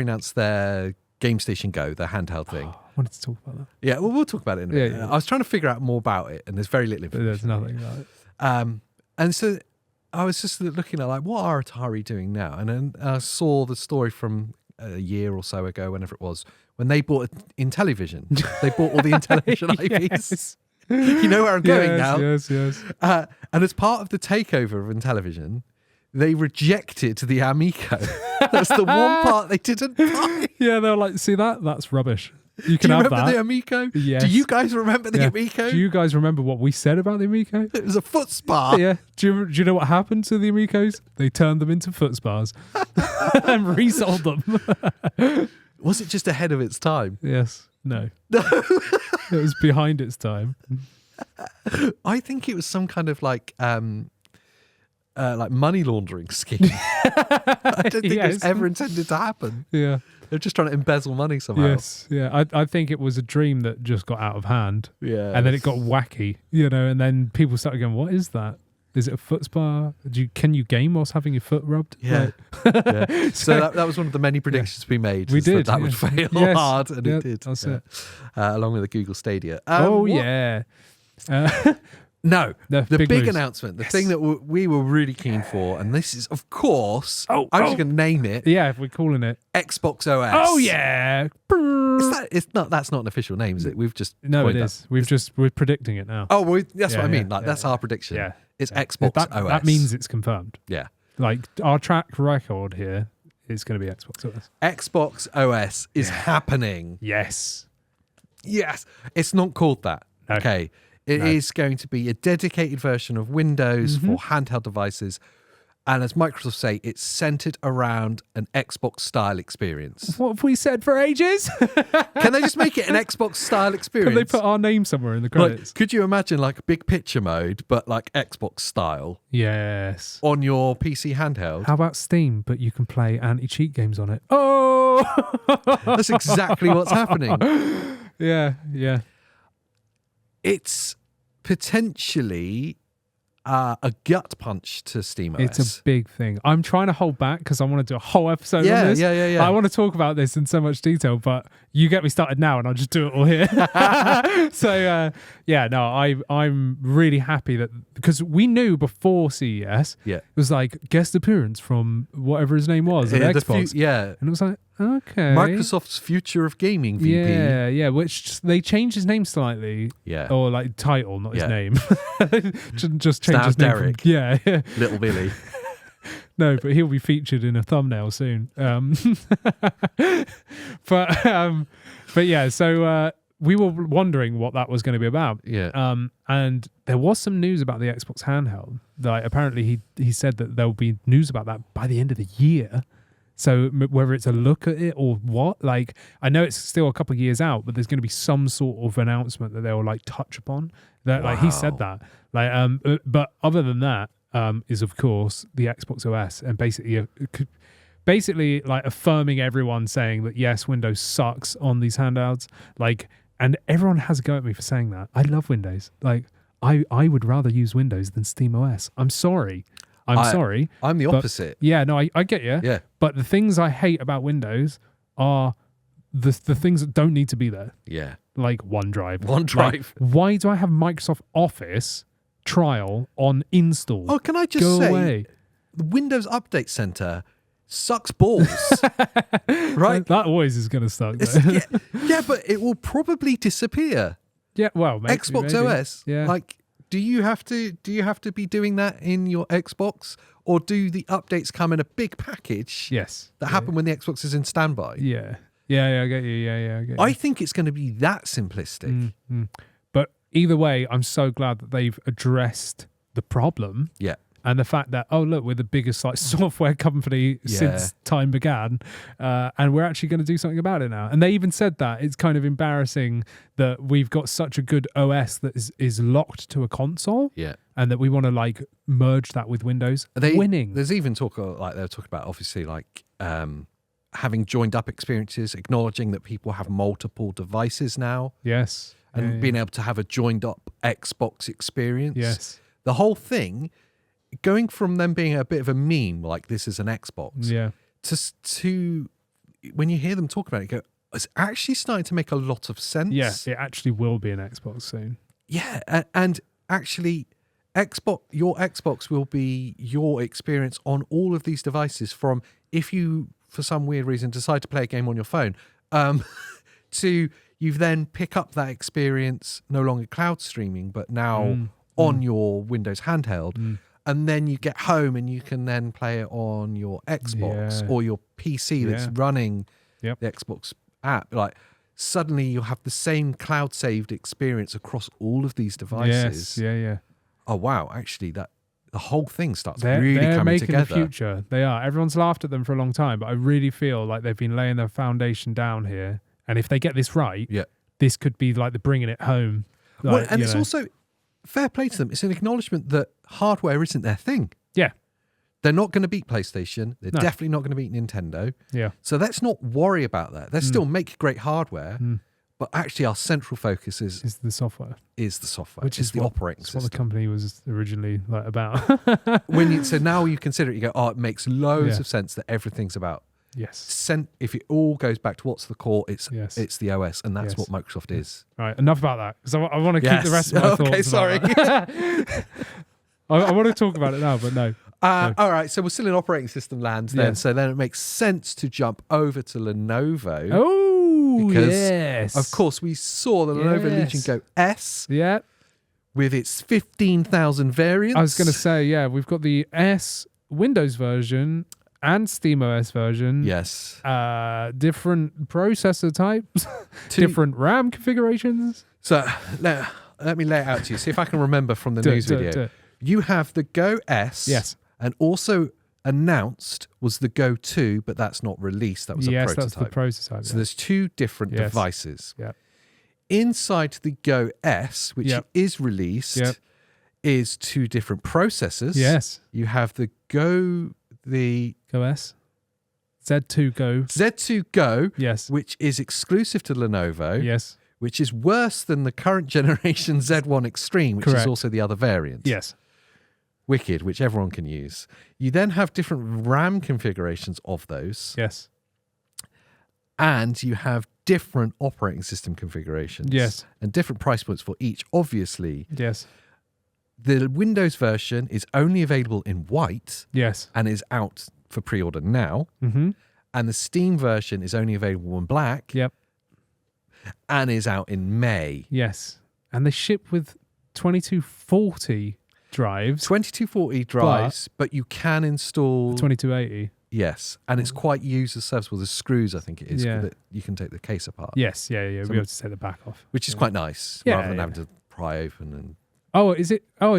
Speaker 1: announced their Game Station Go, the handheld thing.
Speaker 2: I wanted to talk about that.
Speaker 1: Yeah, well, we'll talk about it in a minute. Yeah. I was trying to figure out more about it, and there's very little information.
Speaker 2: There's nothing about it.
Speaker 1: And so I was just looking at, like, what are Atari doing now? And then I saw the story from a year or so ago, whenever it was, when they bought Intellivision. They bought all the Intellivision IPs.
Speaker 2: Yes.
Speaker 1: You know where I'm going now.
Speaker 2: Yes.
Speaker 1: And as part of the takeover of Intellivision, they rejected the Amico. That's the one part they didn't buy.
Speaker 2: Yeah, they were like, see that's rubbish. You can
Speaker 1: Do you
Speaker 2: have
Speaker 1: remember
Speaker 2: that.
Speaker 1: the Amico?
Speaker 2: Yes.
Speaker 1: Do you guys remember the Amico?
Speaker 2: Do you guys remember what we said about the Amico?
Speaker 1: It was a foot spa.
Speaker 2: Yeah. Do you know what happened to the Amicos? They turned them into foot spas and resold them.
Speaker 1: Was it just ahead of its time?
Speaker 2: Yes. No. It was behind its time.
Speaker 1: I think it was some kind of like money laundering scheme. I don't think it was ever intended to happen.
Speaker 2: Yeah.
Speaker 1: They're just trying to embezzle money somehow.
Speaker 2: Yes. Yeah. I think it was a dream that just got out of hand.
Speaker 1: Yeah.
Speaker 2: And then it got wacky, and then people started going, what is that? Is it a foot spa? Can you game whilst having your foot rubbed?
Speaker 1: Yeah. Yeah. So that was one of the many predictions we made.
Speaker 2: We did.
Speaker 1: That would fail hard, and it did.
Speaker 2: That's it.
Speaker 1: Along with the Google Stadia.
Speaker 2: Yeah.
Speaker 1: No, the big
Speaker 2: news.
Speaker 1: Announcement, the thing that we were really keen for, and this is, of course, I'm just going to name it.
Speaker 2: Yeah, if we're calling it
Speaker 1: Xbox OS.
Speaker 2: Oh yeah,
Speaker 1: that's not an official name, is it? We've just
Speaker 2: it is. We're predicting it now.
Speaker 1: Oh, that's what I mean. That's our prediction.
Speaker 2: Yeah,
Speaker 1: it's Xbox OS.
Speaker 2: That means it's confirmed.
Speaker 1: Yeah,
Speaker 2: like our track record here is going to be Xbox OS.
Speaker 1: Xbox OS is happening.
Speaker 2: Yes.
Speaker 1: It's not called that.
Speaker 2: No.
Speaker 1: Okay. It is going to be a dedicated version of Windows for handheld devices. And as Microsoft say, it's centered around an Xbox-style experience.
Speaker 2: What have we said for ages?
Speaker 1: Can they just make it an Xbox-style experience?
Speaker 2: Can they put our name somewhere in the credits?
Speaker 1: Like, could you imagine like a big picture mode, but like Xbox-style?
Speaker 2: Yes.
Speaker 1: On your PC handheld?
Speaker 2: How about Steam, but you can play anti-cheat games on it? Oh!
Speaker 1: That's exactly what's happening.
Speaker 2: Yeah.
Speaker 1: It's potentially a gut punch to SteamOS.
Speaker 2: It's a big thing. I'm trying to hold back because I want to do a whole episode on this.
Speaker 1: Yeah.
Speaker 2: I want to talk about this in so much detail, but you get me started now and I'll just do it all here. So, I'm really happy that, because we knew before CES, it was like guest appearance from whatever his name was at Xbox. And it was like, okay.
Speaker 1: Microsoft's Future of Gaming VP.
Speaker 2: Yeah, which they changed his name slightly.
Speaker 1: Yeah.
Speaker 2: Or like title, not his name. Just change his
Speaker 1: name.
Speaker 2: Yeah.
Speaker 1: Little Billy.
Speaker 2: No, but he'll be featured in a thumbnail soon. But yeah, so we were wondering what that was going to be about.
Speaker 1: Yeah.
Speaker 2: And there was some news about the Xbox handheld. Like apparently he said that there will be news about that by the end of the year. So whether it's a look at it or what, like I know it's still a couple of years out, but there's going to be some sort of announcement that they'll like touch upon. That like he said that. Like but other than that, is of course the Xbox OS, and basically like affirming everyone saying that yes, Windows sucks on these handhelds. Like, and everyone has a go at me for saying that. I love Windows. Like I would rather use Windows than SteamOS. I'm sorry.
Speaker 1: I'm the opposite.
Speaker 2: Yeah, no, I get you.
Speaker 1: Yeah.
Speaker 2: But the things I hate about Windows are the things that don't need to be there.
Speaker 1: Yeah.
Speaker 2: Like OneDrive.
Speaker 1: Like,
Speaker 2: why do I have Microsoft Office trial on install?
Speaker 1: Oh, can I just say,
Speaker 2: away.
Speaker 1: The Windows Update Center sucks balls. Right?
Speaker 2: That always is going to suck.
Speaker 1: Yeah, but it will probably disappear.
Speaker 2: Yeah, well, maybe,
Speaker 1: Xbox OS. Yeah. Like, do you have to be doing that in your Xbox, or do the updates come in a big package?
Speaker 2: Yes.
Speaker 1: That happen when the Xbox is in standby?
Speaker 2: Yeah. Yeah, I get you. Yeah, I get you.
Speaker 1: I think it's going to be that simplistic.
Speaker 2: Mm-hmm. But either way, I'm so glad that they've addressed the problem.
Speaker 1: Yeah.
Speaker 2: And the fact that, oh, look, we're the biggest like software company since time began, and we're actually going to do something about it now. And they even said that it's kind of embarrassing that we've got such a good OS that is locked to a console, and that we want to like merge that with Windows. Winning.
Speaker 1: There's even talk like they're talking about obviously like having joined up experiences, acknowledging that people have multiple devices now.
Speaker 2: Yes.
Speaker 1: And being able to have a joined up Xbox experience.
Speaker 2: Yes.
Speaker 1: The whole thing. Going from them being a bit of a meme, like this is an Xbox, to when you hear them talk about it, you go, it's actually starting to make a lot of sense.
Speaker 2: Yeah, it actually will be an Xbox soon.
Speaker 1: Yeah, and actually, your Xbox will be your experience on all of these devices. From if you, for some weird reason, decide to play a game on your phone, to you then pick up that experience no longer cloud streaming, but now on your Windows handheld. And then you get home and you can then play it on your Xbox or your PC that's running the Xbox app. Like suddenly you'll have the same cloud saved experience across all of these devices.
Speaker 2: Yes,
Speaker 1: Oh wow, actually the whole thing starts really coming together.
Speaker 2: They're making the future. They are. Everyone's laughed at them for a long time, but I really feel like they've been laying their foundation down here. And if they get this right, this could be like the bringing it home. Like,
Speaker 1: well, and it's also fair play to them. It's an acknowledgement that hardware isn't their thing.
Speaker 2: Yeah.
Speaker 1: They're not going to beat PlayStation. They're definitely not going to beat Nintendo.
Speaker 2: Yeah.
Speaker 1: So let's not worry about that. They still make great hardware, but actually our central focus is
Speaker 2: the software.
Speaker 1: Which is the operating system.
Speaker 2: What the company was originally like about.
Speaker 1: So now you consider it, you go, it makes loads of sense that everything's about.
Speaker 2: Yes.
Speaker 1: If it all goes back to what's the core, it's the OS, and that's what Microsoft is.
Speaker 2: All right, enough about that, because I want to keep the rest of my thoughts.
Speaker 1: Okay, sorry.
Speaker 2: I want to talk about it now, but no.
Speaker 1: All right, so we're still in operating system land then. So then it makes sense to jump over to Lenovo.
Speaker 2: Oh,
Speaker 1: because of course we saw the Lenovo Legion Go S.
Speaker 2: Yeah. With
Speaker 1: its 15,000 variants.
Speaker 2: I was going to say, we've got the S Windows version and SteamOS version.
Speaker 1: Yes.
Speaker 2: Different processor types, different RAM configurations.
Speaker 1: So let me lay it out to you. See if I can remember from the news video. You have the Go S.
Speaker 2: Yes.
Speaker 1: And also announced was the Go 2, but that's not released. That was a prototype.
Speaker 2: Yes, that's the prototype.
Speaker 1: So there's two different devices.
Speaker 2: Yeah.
Speaker 1: Inside the Go S, which is released, is two different processors.
Speaker 2: Yes.
Speaker 1: You have the Go
Speaker 2: S. Z2 Go.
Speaker 1: Z2 Go,
Speaker 2: yes,
Speaker 1: which is exclusive to Lenovo.
Speaker 2: Yes.
Speaker 1: Which is worse than the current generation Z1 Extreme, which is also the other variant.
Speaker 2: Yes.
Speaker 1: Wicked, which everyone can use. You then have different RAM configurations of those.
Speaker 2: Yes.
Speaker 1: And you have different operating system configurations.
Speaker 2: Yes.
Speaker 1: And different price points for each, obviously.
Speaker 2: Yes.
Speaker 1: The Windows version is only available in white.
Speaker 2: Yes.
Speaker 1: And is out for pre-order now.
Speaker 2: Mm-hmm.
Speaker 1: And the Steam version is only available in black.
Speaker 2: Yep.
Speaker 1: And is out in May.
Speaker 2: Yes. And they ship with 2240 drives.
Speaker 1: 2240 drives, but you can install
Speaker 2: 2280.
Speaker 1: Yes, and it's quite user serviceable. The screws, I think it is, that you can take the case apart.
Speaker 2: Yes, we'll be able to take the back off,
Speaker 1: which is quite nice, rather than having to pry open and.
Speaker 2: Is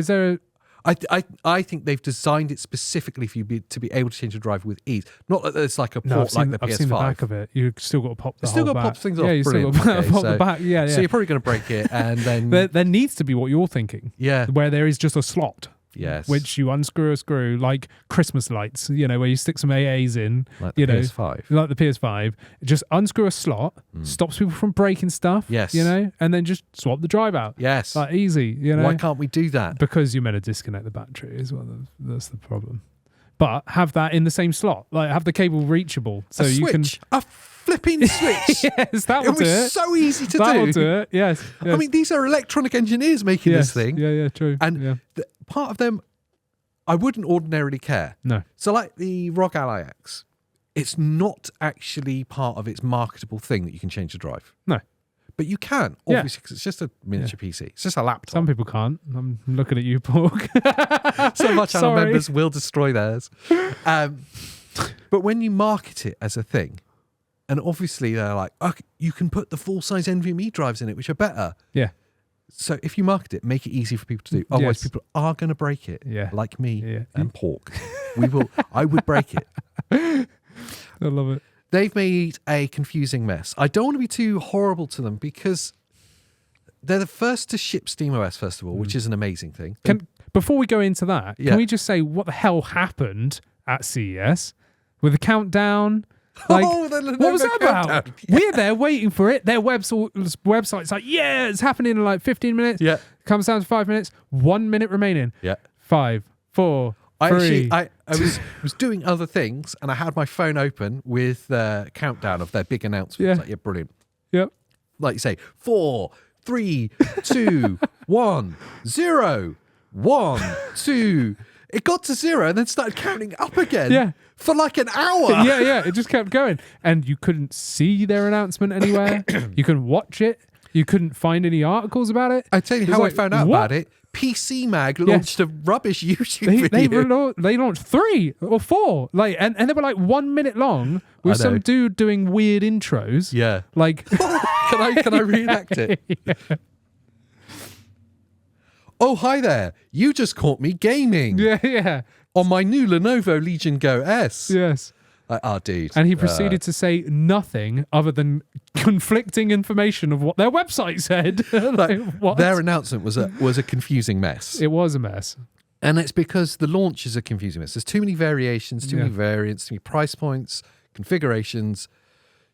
Speaker 2: there a?
Speaker 1: I think they've designed it specifically for you to be able to change the drive with ease. Not that it's like a port like the PS5.
Speaker 2: I've seen the back of it. You've still got to pop the
Speaker 1: still
Speaker 2: whole
Speaker 1: got to pop things off.
Speaker 2: Yeah, you still got to pop the back. Yeah.
Speaker 1: So you're probably going to break it, and then
Speaker 2: there needs to be what you're thinking.
Speaker 1: Yeah,
Speaker 2: where there is just a slot.
Speaker 1: Yes.
Speaker 2: Which you unscrew a screw, like Christmas lights, where you stick some AAs in.
Speaker 1: Like the PS5.
Speaker 2: Like the PS5. Just unscrew a slot, stops people from breaking stuff.
Speaker 1: Yes.
Speaker 2: And then just swap the drive out.
Speaker 1: Yes.
Speaker 2: Like easy,
Speaker 1: Why can't we do that?
Speaker 2: Because you're meant to disconnect the battery as well. That's the problem. But have that in the same slot. Like have the cable reachable. So you can.
Speaker 1: A flipping switch.
Speaker 2: Yes, that will do it.
Speaker 1: It was so easy to do.
Speaker 2: That will do it, yes.
Speaker 1: I mean, these are electronic engineers making this thing.
Speaker 2: Yeah, true.
Speaker 1: And part of them, I wouldn't ordinarily care.
Speaker 2: No.
Speaker 1: So like the ROG Ally X, it's not actually part of its marketable thing that you can change the drive.
Speaker 2: No.
Speaker 1: But you can, obviously, because it's just a miniature PC. It's just a laptop.
Speaker 2: Some people can't. I'm looking at you, Pork.
Speaker 1: So much channel members will destroy theirs. But when you market it as a thing, and obviously they're like, okay, you can put the full-size NVMe drives in it, which are better.
Speaker 2: Yeah.
Speaker 1: So if you market it, make it easy for people to do. Otherwise, people are going to break it.
Speaker 2: Yeah.
Speaker 1: Like me and Pork. I would break it.
Speaker 2: I love it.
Speaker 1: They've made a confusing mess. I don't want to be too horrible to them because they're the first to ship SteamOS, first of all, which is an amazing thing.
Speaker 2: Before we go into that, can we just say what the hell happened at CES with the countdown? Like, what was that about? Yeah. We're there waiting for it. Their website's like, yeah, it's happening in like 15 minutes.
Speaker 1: Yeah.
Speaker 2: Comes down to 5 minutes. 1 minute remaining. Yeah. 5, 4, 3.
Speaker 1: I was doing other things and I had my phone open with the countdown of their big announcement.
Speaker 2: Yeah.
Speaker 1: Like, yeah, brilliant.
Speaker 2: Yep.
Speaker 1: Like you say, 4, 3, 2, 1, 0, 1, 2. It got to 0 and then started counting up again.
Speaker 2: Yeah.
Speaker 1: For like an hour.
Speaker 2: Yeah. It just kept going. And you couldn't see their announcement anywhere. You couldn't watch it. You couldn't find any articles about it.
Speaker 1: I tell you how I found out about it. PC Mag launched a rubbish YouTube video.
Speaker 2: They launched 3 or 4. Like and they were like 1 minute long with some dude doing weird intros.
Speaker 1: Yeah.
Speaker 2: Like
Speaker 1: can I reenact it? Yeah. Oh, hi there. You just caught me gaming.
Speaker 2: Yeah.
Speaker 1: On my new Lenovo Legion Go S.
Speaker 2: Yes.
Speaker 1: Dude.
Speaker 2: And he proceeded to say nothing other than conflicting information of what their website said. What?
Speaker 1: Their announcement was a confusing mess.
Speaker 2: It was a mess.
Speaker 1: And it's because the launch is a confusing mess. There's too many variations, too many variants, too many price points, configurations.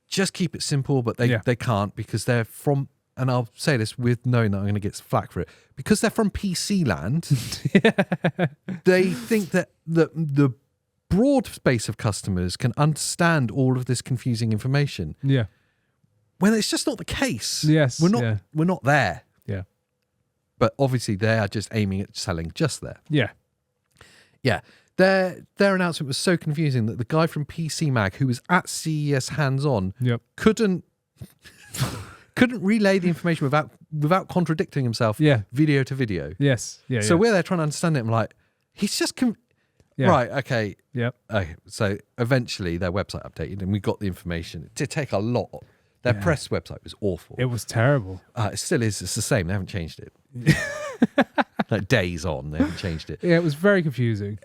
Speaker 1: Just keep it simple, but they can't because they're from... And I'll say this with knowing that I'm going to get flack for it. Because they're from PC land, they think that the broad space of customers can understand all of this confusing information.
Speaker 2: Yeah.
Speaker 1: When it's just not the case.
Speaker 2: Yes.
Speaker 1: We're not there.
Speaker 2: Yeah.
Speaker 1: But obviously they are just aiming at selling just there.
Speaker 2: Yeah.
Speaker 1: Yeah. Their announcement was so confusing that the guy from PC Mag who was at CES hands-on couldn't relay the information without contradicting himself video to video.
Speaker 2: Yes. Yeah.
Speaker 1: So we're there trying to understand it. I'm like, he's just... Right, okay.
Speaker 2: Yep.
Speaker 1: Okay, so eventually their website updated and we got the information. It did take a lot. Their press website was awful.
Speaker 2: It was terrible.
Speaker 1: It still is. It's the same. They haven't changed it. Like days on, they haven't changed it.
Speaker 2: Yeah, it was very confusing.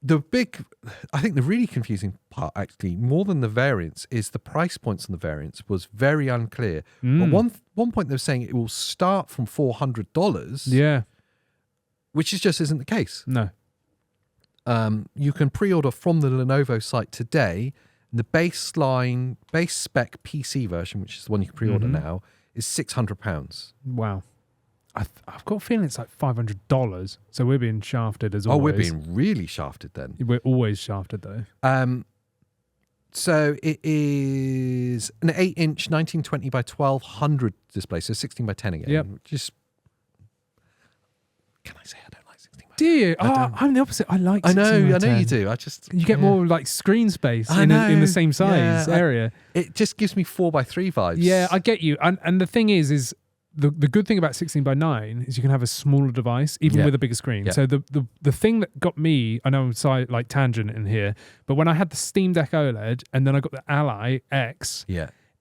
Speaker 1: I think the really confusing part, actually, more than the variants, is the price points on the variants was very unclear. At one point, they were saying it will start from $400. Yeah. Which just isn't the case.
Speaker 2: No.
Speaker 1: You can pre-order from the Lenovo site today. And the base spec PC version, which is the one you can pre-order now, is £600.
Speaker 2: Wow. I've got a feeling it's like $500. So we're being shafted as always.
Speaker 1: Oh, we're being really shafted then.
Speaker 2: We're always shafted though.
Speaker 1: So it is an 8-inch 1920 by 1200 display, so 16 by 10 again.
Speaker 2: Yep.
Speaker 1: Just can I say I don't like 16 by 10?
Speaker 2: Do you? I'm the opposite. I like 16 by 10.
Speaker 1: I know you do.
Speaker 2: You get more like screen space in the same size area.
Speaker 1: It just gives me 4 by 3 vibes.
Speaker 2: Yeah, I get you. And the thing is the good thing about 16 by 9 is you can have a smaller device even with a bigger screen. Yeah. So the thing that got me, I know I'm like tangent in here, but when I had the Steam Deck OLED and then I got the Ally X,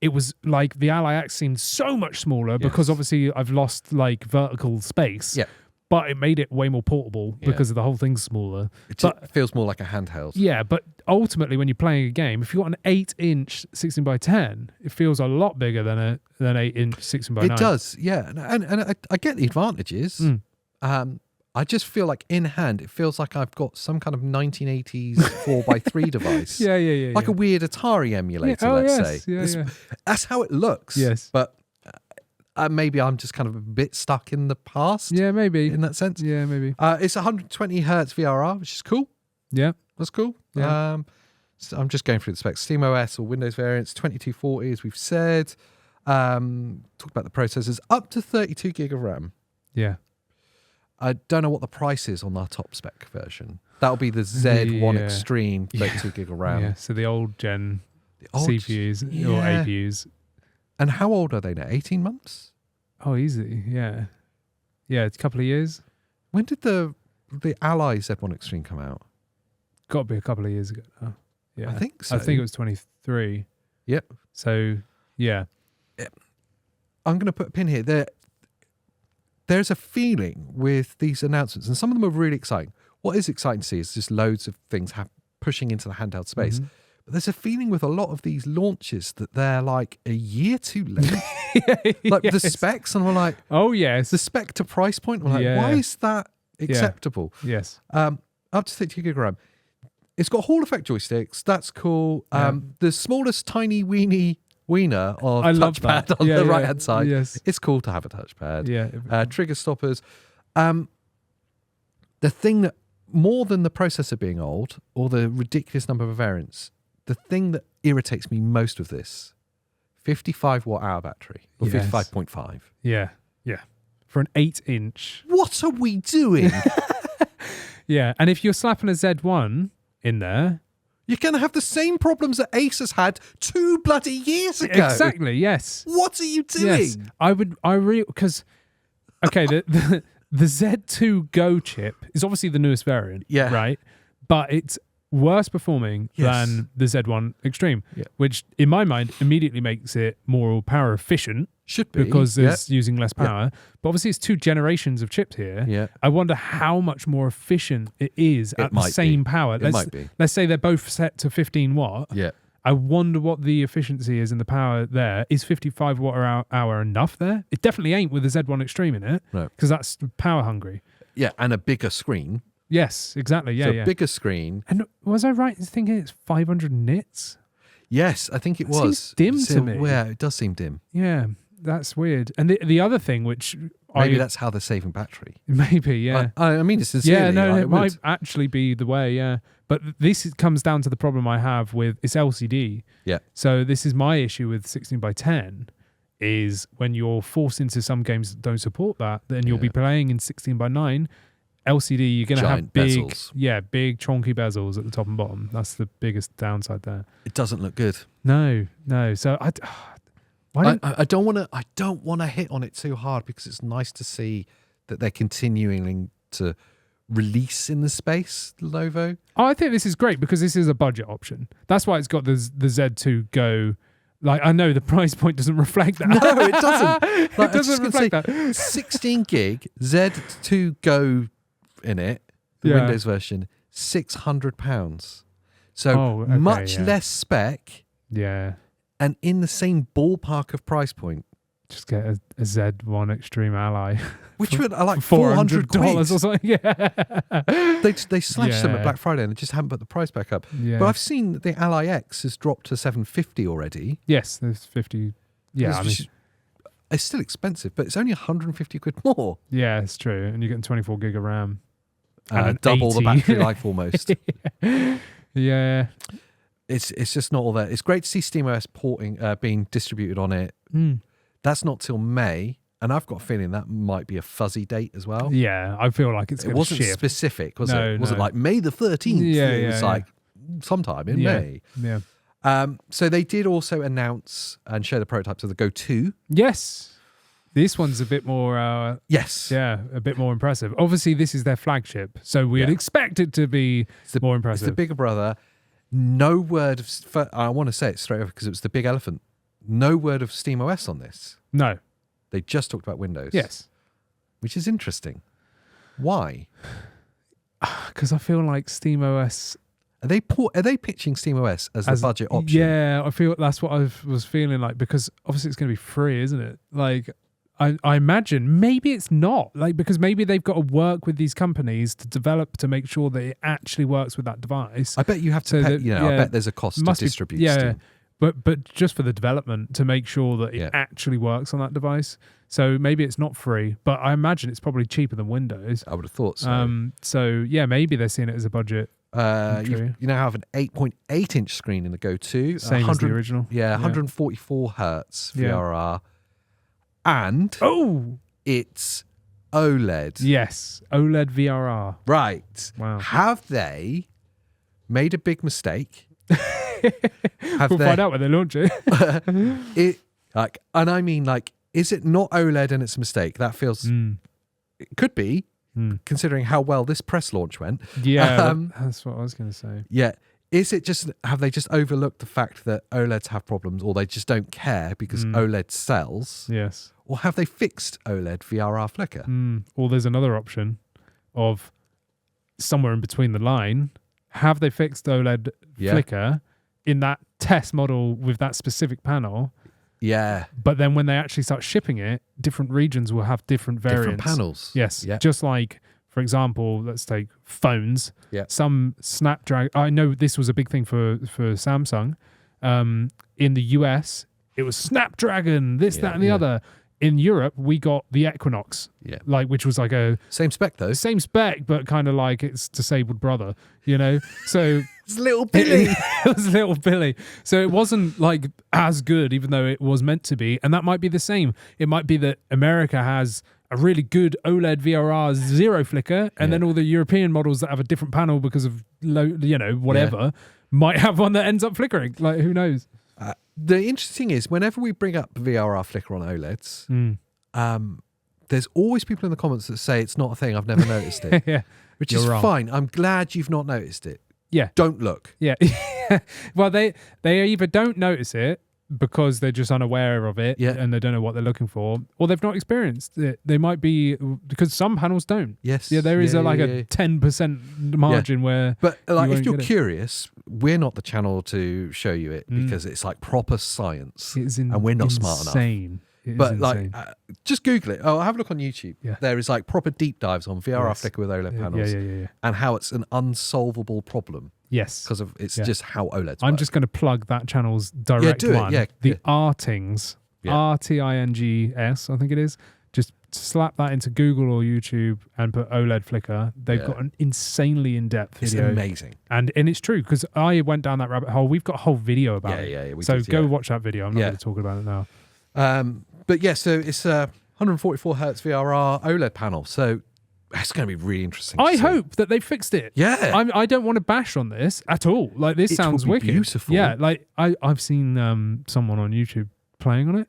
Speaker 2: it was like the Ally X seemed so much smaller because obviously I've lost like vertical space. Yeah. But it made it way more portable because of the whole thing's smaller.
Speaker 1: It feels more like a handheld.
Speaker 2: Yeah, but ultimately when you're playing a game, if you've got an 8-inch 16 by 10, it feels a lot bigger than an 8-inch 16 by 9.
Speaker 1: It does, yeah. And I get the advantages. I just feel like in hand, it feels like I've got some kind of 1980s 4x3 device.
Speaker 2: Yeah.
Speaker 1: Like a weird Atari emulator, let's say. That's how it looks.
Speaker 2: Yes.
Speaker 1: But maybe I'm just kind of a bit stuck in the past.
Speaker 2: Yeah, maybe.
Speaker 1: In that sense.
Speaker 2: Yeah, maybe.
Speaker 1: It's 120 hertz VRR, which is cool.
Speaker 2: Yeah.
Speaker 1: That's cool. Yeah. So I'm just going through the specs. SteamOS or Windows variants, 2240, as we've said. Talk about the processors. Up to 32 gig of RAM.
Speaker 2: Yeah.
Speaker 1: I don't know what the price is on our top spec version. That'll be the Z1 Extreme 32 gig of RAM.
Speaker 2: Yeah, so the old gen CPUs or APUs.
Speaker 1: And how old are they now? 18 months?
Speaker 2: Oh, easy. Yeah. Yeah, it's a couple of years.
Speaker 1: When did the Ally Z1 Extreme come out?
Speaker 2: Got to be a couple of years ago now. Yeah.
Speaker 1: I think so.
Speaker 2: I think it was 23.
Speaker 1: Yep.
Speaker 2: So, yeah.
Speaker 1: I'm going to put a pin here. there's a feeling with these announcements, and some of them are really exciting. What is exciting to see is just loads of things pushing into the handheld space. Mm-hmm. But there's a feeling with a lot of these launches that they're like a year too late. Like the specs, and we're like,
Speaker 2: oh yes,
Speaker 1: the spec to price point. We're like, why is that acceptable?
Speaker 2: Yeah. Yes,
Speaker 1: up to 30 gig RAM. It's got Hall effect joysticks. That's cool. The smallest tiny weenie wiener of touchpad on the right hand side.
Speaker 2: Yes,
Speaker 1: it's cool to have a touchpad.
Speaker 2: Yeah,
Speaker 1: trigger stoppers. The thing that more than the processor being old or the ridiculous number of variants, the thing that irritates me most with this, 55 watt hour battery or 55.5.
Speaker 2: Yeah. For an 8-inch.
Speaker 1: What are we doing?
Speaker 2: Yeah, and if you're slapping a Z1 in there,
Speaker 1: you're going to have the same problems that Asus had 2 bloody years ago.
Speaker 2: Exactly, yes.
Speaker 1: What are you doing?
Speaker 2: Yes, because, okay, the Z2 Go chip is obviously the newest variant, right? But it's worse performing than the Z1 Extreme, which in my mind immediately makes it more power efficient.
Speaker 1: Should be.
Speaker 2: Because it's using less power. Yep. But obviously it's 2 generations of chips here.
Speaker 1: Yeah.
Speaker 2: I wonder how much more efficient it is at the same power. Let's say they're both set to 15 watt.
Speaker 1: Yeah.
Speaker 2: I wonder what the efficiency is in the power there. Is 55 watt hour enough there? It definitely ain't with the Z1 Extreme in it.
Speaker 1: No.
Speaker 2: Because that's power hungry.
Speaker 1: Yeah, and a bigger screen.
Speaker 2: Yes, exactly. Yeah,
Speaker 1: so bigger screen.
Speaker 2: And was I right in thinking it's 500 nits?
Speaker 1: Yes, I think it was.
Speaker 2: Seems dim to me.
Speaker 1: Yeah, it does seem dim.
Speaker 2: Yeah, that's weird. And the other thing, which
Speaker 1: maybe that's how they're saving battery.
Speaker 2: Maybe, yeah.
Speaker 1: I mean, it's sincerely.
Speaker 2: Yeah, no,
Speaker 1: like,
Speaker 2: it might actually be the way. Yeah, but this comes down to the problem I have with it's LCD.
Speaker 1: Yeah.
Speaker 2: So this is my issue with 16:10. Is when you're forced into some games that don't support that, then you'll be playing in 16:9. LCD, you're going to have big bezels. Big chonky bezels at the top and bottom. That's the biggest downside there.
Speaker 1: It doesn't look good.
Speaker 2: No. So
Speaker 1: I don't want to hit on it too hard because it's nice to see that they're continuing to release in the space, Lenovo.
Speaker 2: Oh, I think this is great because this is a budget option. That's why it's got the Z2 Go. Like, I know the price point doesn't reflect that.
Speaker 1: No, it doesn't.
Speaker 2: Like, it doesn't reflect that.
Speaker 1: 16 gig Z2 Go in it, the Windows version, £600. So much less spec.
Speaker 2: Yeah.
Speaker 1: And in the same ballpark of price point.
Speaker 2: Just get a Z1 Extreme Ally.
Speaker 1: Which would like $400
Speaker 2: or something. Yeah.
Speaker 1: They slashed them at Black Friday and they just haven't put the price back up. Yeah. But I've seen that the Ally X has dropped to $750 already.
Speaker 2: Yes, there's 50. Yeah,
Speaker 1: it's still expensive, but it's only 150 quid more.
Speaker 2: Yeah, it's true. And you're getting 24 gig of RAM.
Speaker 1: And double 80. The battery life almost.
Speaker 2: Yeah.
Speaker 1: It's just not all there. It's great to see SteamOS porting being distributed on it. That's not till May, and I've got a feeling that might be a fuzzy date as well.
Speaker 2: Yeah, I feel like it
Speaker 1: wasn't specific, was it?
Speaker 2: No.
Speaker 1: Was it like May the 13th? It was like sometime in May.
Speaker 2: Yeah.
Speaker 1: So they did also announce and show the prototypes of the Go 2.
Speaker 2: Yes. This one's a bit more...
Speaker 1: yes.
Speaker 2: Yeah, a bit more impressive. Obviously, this is their flagship, so we'd expect it to be more impressive.
Speaker 1: It's the bigger brother. No word of... I want to say it straight over because it was the big elephant. No word of SteamOS on this.
Speaker 2: No.
Speaker 1: They just talked about Windows.
Speaker 2: Yes.
Speaker 1: Which is interesting. Why?
Speaker 2: Because I feel like SteamOS...
Speaker 1: Are they pitching SteamOS as the budget option?
Speaker 2: Yeah, I feel that's what I was feeling like because obviously it's going to be free, isn't it? Like... I imagine maybe it's not because maybe they've got to work with these companies to develop to make sure that it actually works with that device.
Speaker 1: I bet you have to pay, I bet there's a cost to distribute.
Speaker 2: But just for the development to make sure that it actually works on that device. So maybe it's not free, but I imagine it's probably cheaper than Windows.
Speaker 1: I would have thought so.
Speaker 2: So maybe they're seeing it as a budget.
Speaker 1: You now have an 8.8 inch screen in the Go 2.
Speaker 2: Same as the original.
Speaker 1: Yeah, 144 hertz VRR. And it's OLED.
Speaker 2: Yes, OLED VRR.
Speaker 1: Right.
Speaker 2: Wow.
Speaker 1: Have they made a big mistake?
Speaker 2: We'll find out when they launch it.
Speaker 1: Is it not OLED and it's a mistake? That feels it could be, considering how well this press launch went.
Speaker 2: Yeah, that's what I was going to say.
Speaker 1: Yeah. Is it just, have they just overlooked the fact that OLEDs have problems, or they just don't care because OLED sells?
Speaker 2: Yes.
Speaker 1: Or have they fixed OLED VRR flicker?
Speaker 2: Or there's another option of somewhere in between the line. Have they fixed OLED flicker in that test model with that specific panel?
Speaker 1: Yeah.
Speaker 2: But then when they actually start shipping it, different regions will have different variants.
Speaker 1: Different panels.
Speaker 2: Yes.
Speaker 1: Yeah.
Speaker 2: Just like, for example, let's take phones.
Speaker 1: Yeah.
Speaker 2: Some Snapdragon. I know this was a big thing for Samsung. In the US, it was Snapdragon, that, and the other. In Europe, we got the Equinox, which was like a
Speaker 1: same spec though.
Speaker 2: Same spec, but kind of like its disabled brother, you know. So
Speaker 1: it's little Billy.
Speaker 2: It was little Billy. So it wasn't like as good, even though it was meant to be. And that might be the same. It might be that America has a really good OLED VRR zero flicker, and then all the European models that have a different panel because of whatever might have one that ends up flickering. Like, who knows?
Speaker 1: The interesting thing is, whenever we bring up VRR flicker on OLEDs, there's always people in the comments that say it's not a thing. I've never noticed it. Which is fine. I'm glad you've not noticed it.
Speaker 2: Yeah.
Speaker 1: Don't look.
Speaker 2: Yeah. Well, they either don't notice it because they're just unaware of it and they don't know what they're looking for, or they've not experienced it. They might be, because some panels don't.
Speaker 1: Yes.
Speaker 2: Yeah, there is a 10% margin where.
Speaker 1: But like, if you're curious, we're not the channel to show you it because it's like proper science, and we're not smart enough. But like, just Google it. Oh, have a look on YouTube. Yeah. There is like proper deep dives on VRR flicker with OLED panels, and how it's an unsolvable problem.
Speaker 2: Yes,
Speaker 1: because of it's just how OLEDs.
Speaker 2: I'm just going to plug that channel's direct one. The Artings, RTINGS, I think it is. Just slap that into Google or YouTube and put OLED flicker. They've got an insanely in-depth video.
Speaker 1: It's amazing,
Speaker 2: and it's true because I went down that rabbit hole. We've got a whole video about it. So go watch that video. I'm not going to talk about it now.
Speaker 1: But so it's a 144 hertz VRR OLED panel. So it's going to be really interesting.
Speaker 2: I hope that they fixed it.
Speaker 1: Yeah.
Speaker 2: I don't want to bash on this at all. Like, this sounds wicked.
Speaker 1: Beautiful.
Speaker 2: Yeah. Like, I've seen someone on YouTube playing on it,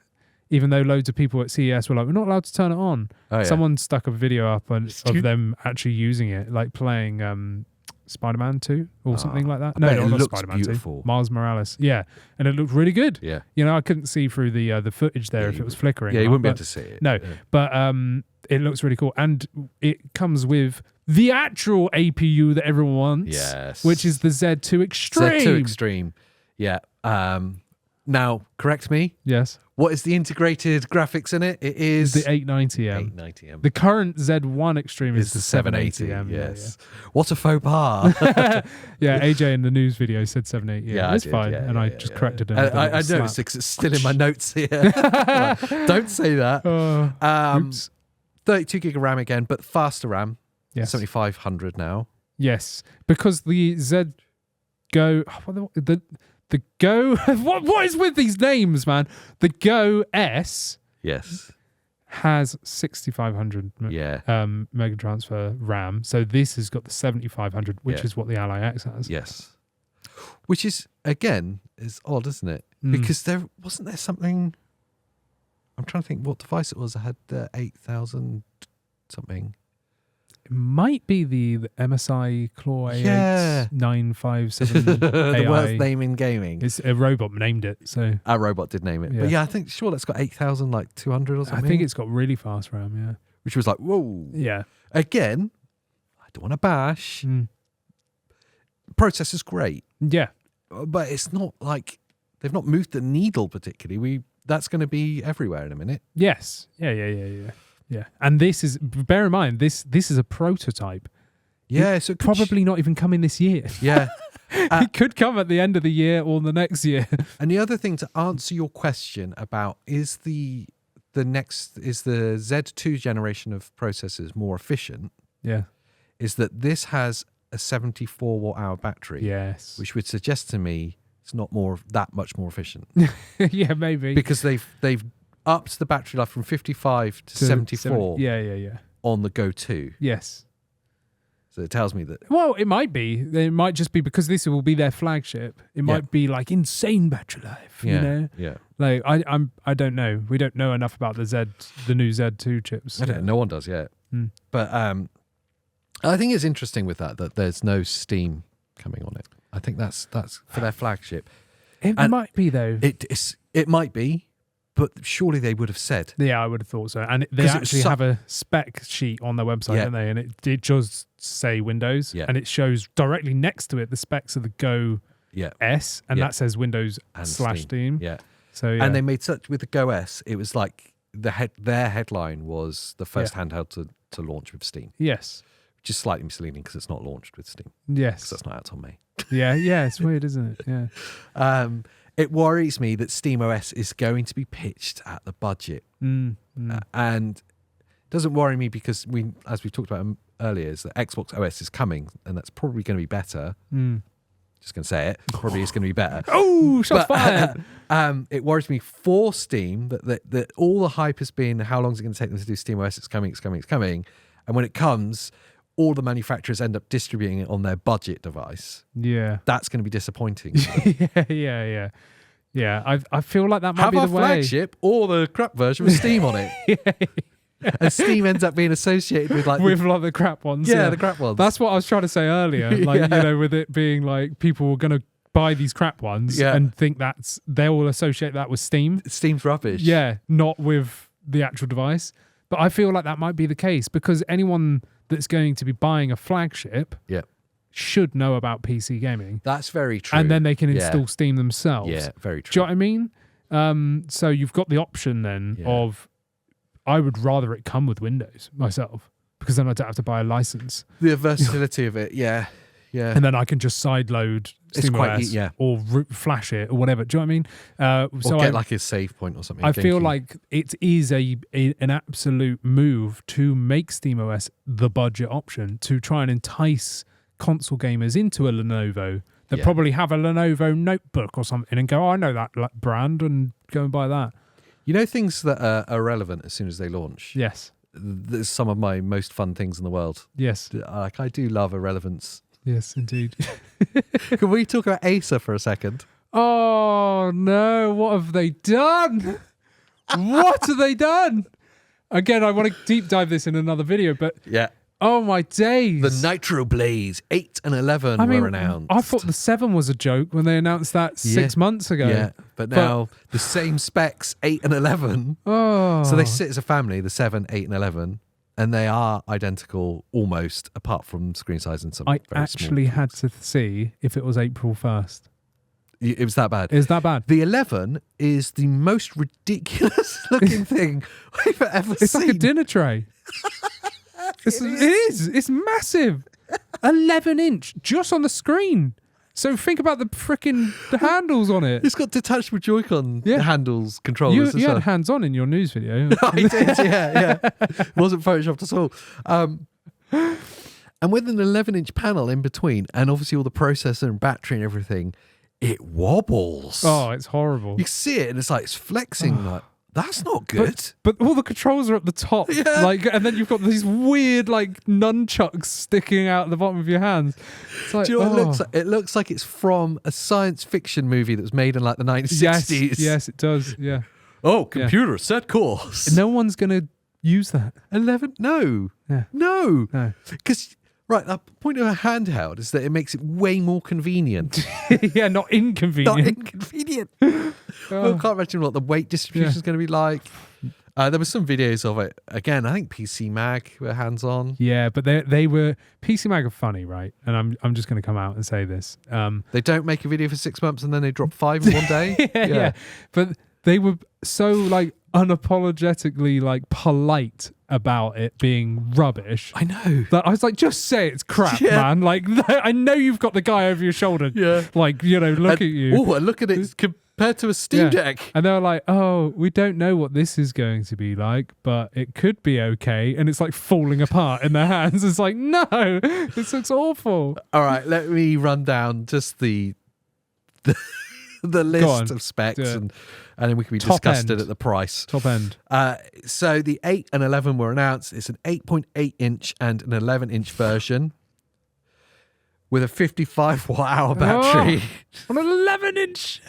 Speaker 2: even though loads of people at CES were like, we're not allowed to turn it on. Oh, yeah. Someone stuck a video up of them actually using it, like playing Spider-Man 2 or something like that. No, not Spider-Man 2. Miles Morales. Yeah. And it looked really good.
Speaker 1: Yeah.
Speaker 2: You know, I couldn't see through the footage there if it was flickering.
Speaker 1: Yeah, you wouldn't be able to see it.
Speaker 2: No. Yeah. But it looks really cool. And it comes with the actual APU that everyone wants.
Speaker 1: Yes.
Speaker 2: Which is the Z2 Extreme.
Speaker 1: Z2 Extreme. Yeah. Now, correct me.
Speaker 2: Yes.
Speaker 1: What is the integrated graphics in it? It is
Speaker 2: the 890M.
Speaker 1: 890M.
Speaker 2: The current Z1 Extreme is the 780M.
Speaker 1: Yes. Yeah. What a faux pas.
Speaker 2: Yeah, AJ in the news video said 780. Yeah, it's fine. And I just corrected it.
Speaker 1: I noticed because it's still in my notes here. Don't say that.
Speaker 2: Oops.
Speaker 1: 32 gig of RAM again, but faster RAM. Yes. 7500 now.
Speaker 2: Yes. Because the Z Go... The Go, what is with these names, man? The Go S, has 6500 mega transfer RAM. So this has got the 7500, which is what the Ally X has.
Speaker 1: Yes, which is again is odd, isn't it? Because there wasn't there something. I'm trying to think what device it was. I had the 8000 something.
Speaker 2: It might be the MSI Claw A8 957
Speaker 1: the worst name in gaming.
Speaker 2: It's a robot named it, so
Speaker 1: our robot did name it. But yeah, I think that's got 8000 like 200 or something.
Speaker 2: I think it's got really fast RAM. Yeah,
Speaker 1: which was like whoa.
Speaker 2: Yeah.
Speaker 1: Again, I don't want to bash. Processor's great.
Speaker 2: Yeah,
Speaker 1: but it's not like they've not moved the needle particularly. That's going to be everywhere in a minute.
Speaker 2: Yes. Yeah, and this is, bear in mind, this is a prototype.
Speaker 1: Yeah, so
Speaker 2: probably not even coming this year.
Speaker 1: Yeah.
Speaker 2: It could come at the end of the year or the next year.
Speaker 1: And the other thing to answer your question about is the Z2 generation of processors more efficient?
Speaker 2: Yeah.
Speaker 1: Is that this has a 74 watt hour battery.
Speaker 2: Yes.
Speaker 1: Which would suggest to me it's not that much more efficient.
Speaker 2: Yeah, maybe.
Speaker 1: Because they've upped the battery life from 55 to 74.
Speaker 2: Yeah.
Speaker 1: On the Go 2.
Speaker 2: Yes.
Speaker 1: So it tells me that.
Speaker 2: Well, it might be. It might just be because this will be their flagship. It might be like insane battery life.
Speaker 1: Yeah.
Speaker 2: You know.
Speaker 1: Yeah.
Speaker 2: Like I don't know. We don't know enough about the new Z2 chips.
Speaker 1: I don't know. No one does yet. But I think it's interesting with that there's no Steam coming on it. I think that's for their flagship.
Speaker 2: It might be though.
Speaker 1: It might be, but surely they would have said.
Speaker 2: Yeah, I would have thought so. And they actually have a spec sheet on their website, don't they? And it does say Windows, and it shows directly next to it the specs of the Go S, and that says Windows and /Steam.
Speaker 1: Yeah.
Speaker 2: So
Speaker 1: and they made such with the Go S. It was like their headline was the first handheld to launch with Steam.
Speaker 2: Yes.
Speaker 1: Which is slightly misleading because it's not launched with Steam.
Speaker 2: Yes.
Speaker 1: Because that's not out till May.
Speaker 2: Yeah, it's weird, isn't it? Yeah.
Speaker 1: It worries me that SteamOS is going to be pitched at the budget. And it doesn't worry me because as we talked about earlier, is that Xbox OS is coming and that's probably going to be better. Just going to say it. Probably is going to be better.
Speaker 2: Oh, shots fired.
Speaker 1: It worries me for Steam that all the hype has been, how long is it going to take them to do SteamOS? It's coming. And when it comes, all the manufacturers end up distributing it on their budget device. Yeah. That's going to be disappointing.
Speaker 2: Yeah. I feel like that might be the way.
Speaker 1: Have our flagship or the crap version with Steam on it. And Steam ends up being associated with
Speaker 2: the crap ones.
Speaker 1: Yeah, the crap ones.
Speaker 2: That's what I was trying to say earlier. With it being like people were going to buy these crap ones and think they'll associate that with Steam.
Speaker 1: Steam's rubbish.
Speaker 2: Yeah, not with the actual device. But I feel like that might be the case because anyone that's going to be buying a flagship should know about PC gaming.
Speaker 1: That's very true.
Speaker 2: And then they can install Steam themselves.
Speaker 1: Yeah, very true.
Speaker 2: Do you know what I mean? So you've got the option then of, I would rather it come with Windows myself because then I don't have to buy a license.
Speaker 1: The versatility of it, yeah.
Speaker 2: And then I can just sideload SteamOS or flash it or whatever. Do you know what I mean?
Speaker 1: Or get like a save point or something.
Speaker 2: I feel like it is an absolute move to make SteamOS the budget option to try and entice console gamers into a Lenovo that probably have a Lenovo notebook or something and go, I know that brand, and go and buy that.
Speaker 1: You know things that are relevant as soon as they launch?
Speaker 2: Yes.
Speaker 1: There's some of my most fun things in the world.
Speaker 2: Yes.
Speaker 1: I do love irrelevance.
Speaker 2: Yes, indeed.
Speaker 1: Can we talk about Acer for a second?
Speaker 2: Oh, no. What have they done? What have they done? Again, I want to deep dive this in another video, but...
Speaker 1: Yeah.
Speaker 2: Oh, my days.
Speaker 1: The Nitro Blaze 8 and 11 were announced.
Speaker 2: I thought the 7 was a joke when they announced that 6 months ago.
Speaker 1: Yeah, but now the same specs, 8 and 11.
Speaker 2: Oh.
Speaker 1: So they sit as a family, the 7, 8 and 11. And they are identical almost, apart from screen size and some very small. I actually
Speaker 2: had to see if it was April 1st.
Speaker 1: It was that bad.
Speaker 2: It was that bad.
Speaker 1: The 11 is the most ridiculous looking thing I've ever seen.
Speaker 2: It's like a dinner tray. It is. It's massive. 11-inch just on the screen. So think about the handles on it.
Speaker 1: It's got detachable Joy-Con handles, controllers.
Speaker 2: You had hands-on in your news video.
Speaker 1: I did, yeah. It wasn't photoshopped at all. And with an 11-inch panel in between, and obviously all the processor and battery and everything, it wobbles.
Speaker 2: Oh, it's horrible.
Speaker 1: You see it, and it's flexing like, that's not good.
Speaker 2: But all the controls are at the top. Yeah. And then you've got these weird nunchucks sticking out the bottom of your hands. It's like,
Speaker 1: do you know what it looks like? It looks like it's from a science fiction movie that was made in the 1960s.
Speaker 2: Yes, it does. Yeah.
Speaker 1: Oh, computer, set course.
Speaker 2: No one's going to use that.
Speaker 1: 11? No.
Speaker 2: Yeah.
Speaker 1: No. Because... Right, the point of a handheld is that it makes it way more convenient.
Speaker 2: Yeah, not inconvenient.
Speaker 1: Not inconvenient. I can't imagine what the weight distribution is going to be like. There were some videos of it. Again, I think PC Mag were hands-on.
Speaker 2: Yeah, but they were... PC Mag are funny, right? And I'm just going to come out and say this.
Speaker 1: They don't make a video for 6 months and then they drop 5 in one day?
Speaker 2: Yeah. But they were so unapologetically polite about it being rubbish.
Speaker 1: I know.
Speaker 2: That I was like, just say it's crap, man. I know you've got the guy over your shoulder. Yeah. Look at you.
Speaker 1: Oh, look at it compared to a Steam Deck.
Speaker 2: And they were like, oh, we don't know what this is going to be like, but it could be okay. And it's falling apart in their hands. It's like, no, this looks awful.
Speaker 1: All right, let me run down just the list of specs and then we can be disgusted at the price.
Speaker 2: Top end.
Speaker 1: So the 8 and 11 were announced. It's an 8.8 inch and an 11-inch version with a 55 watt-hour battery.
Speaker 2: On an 11-inch.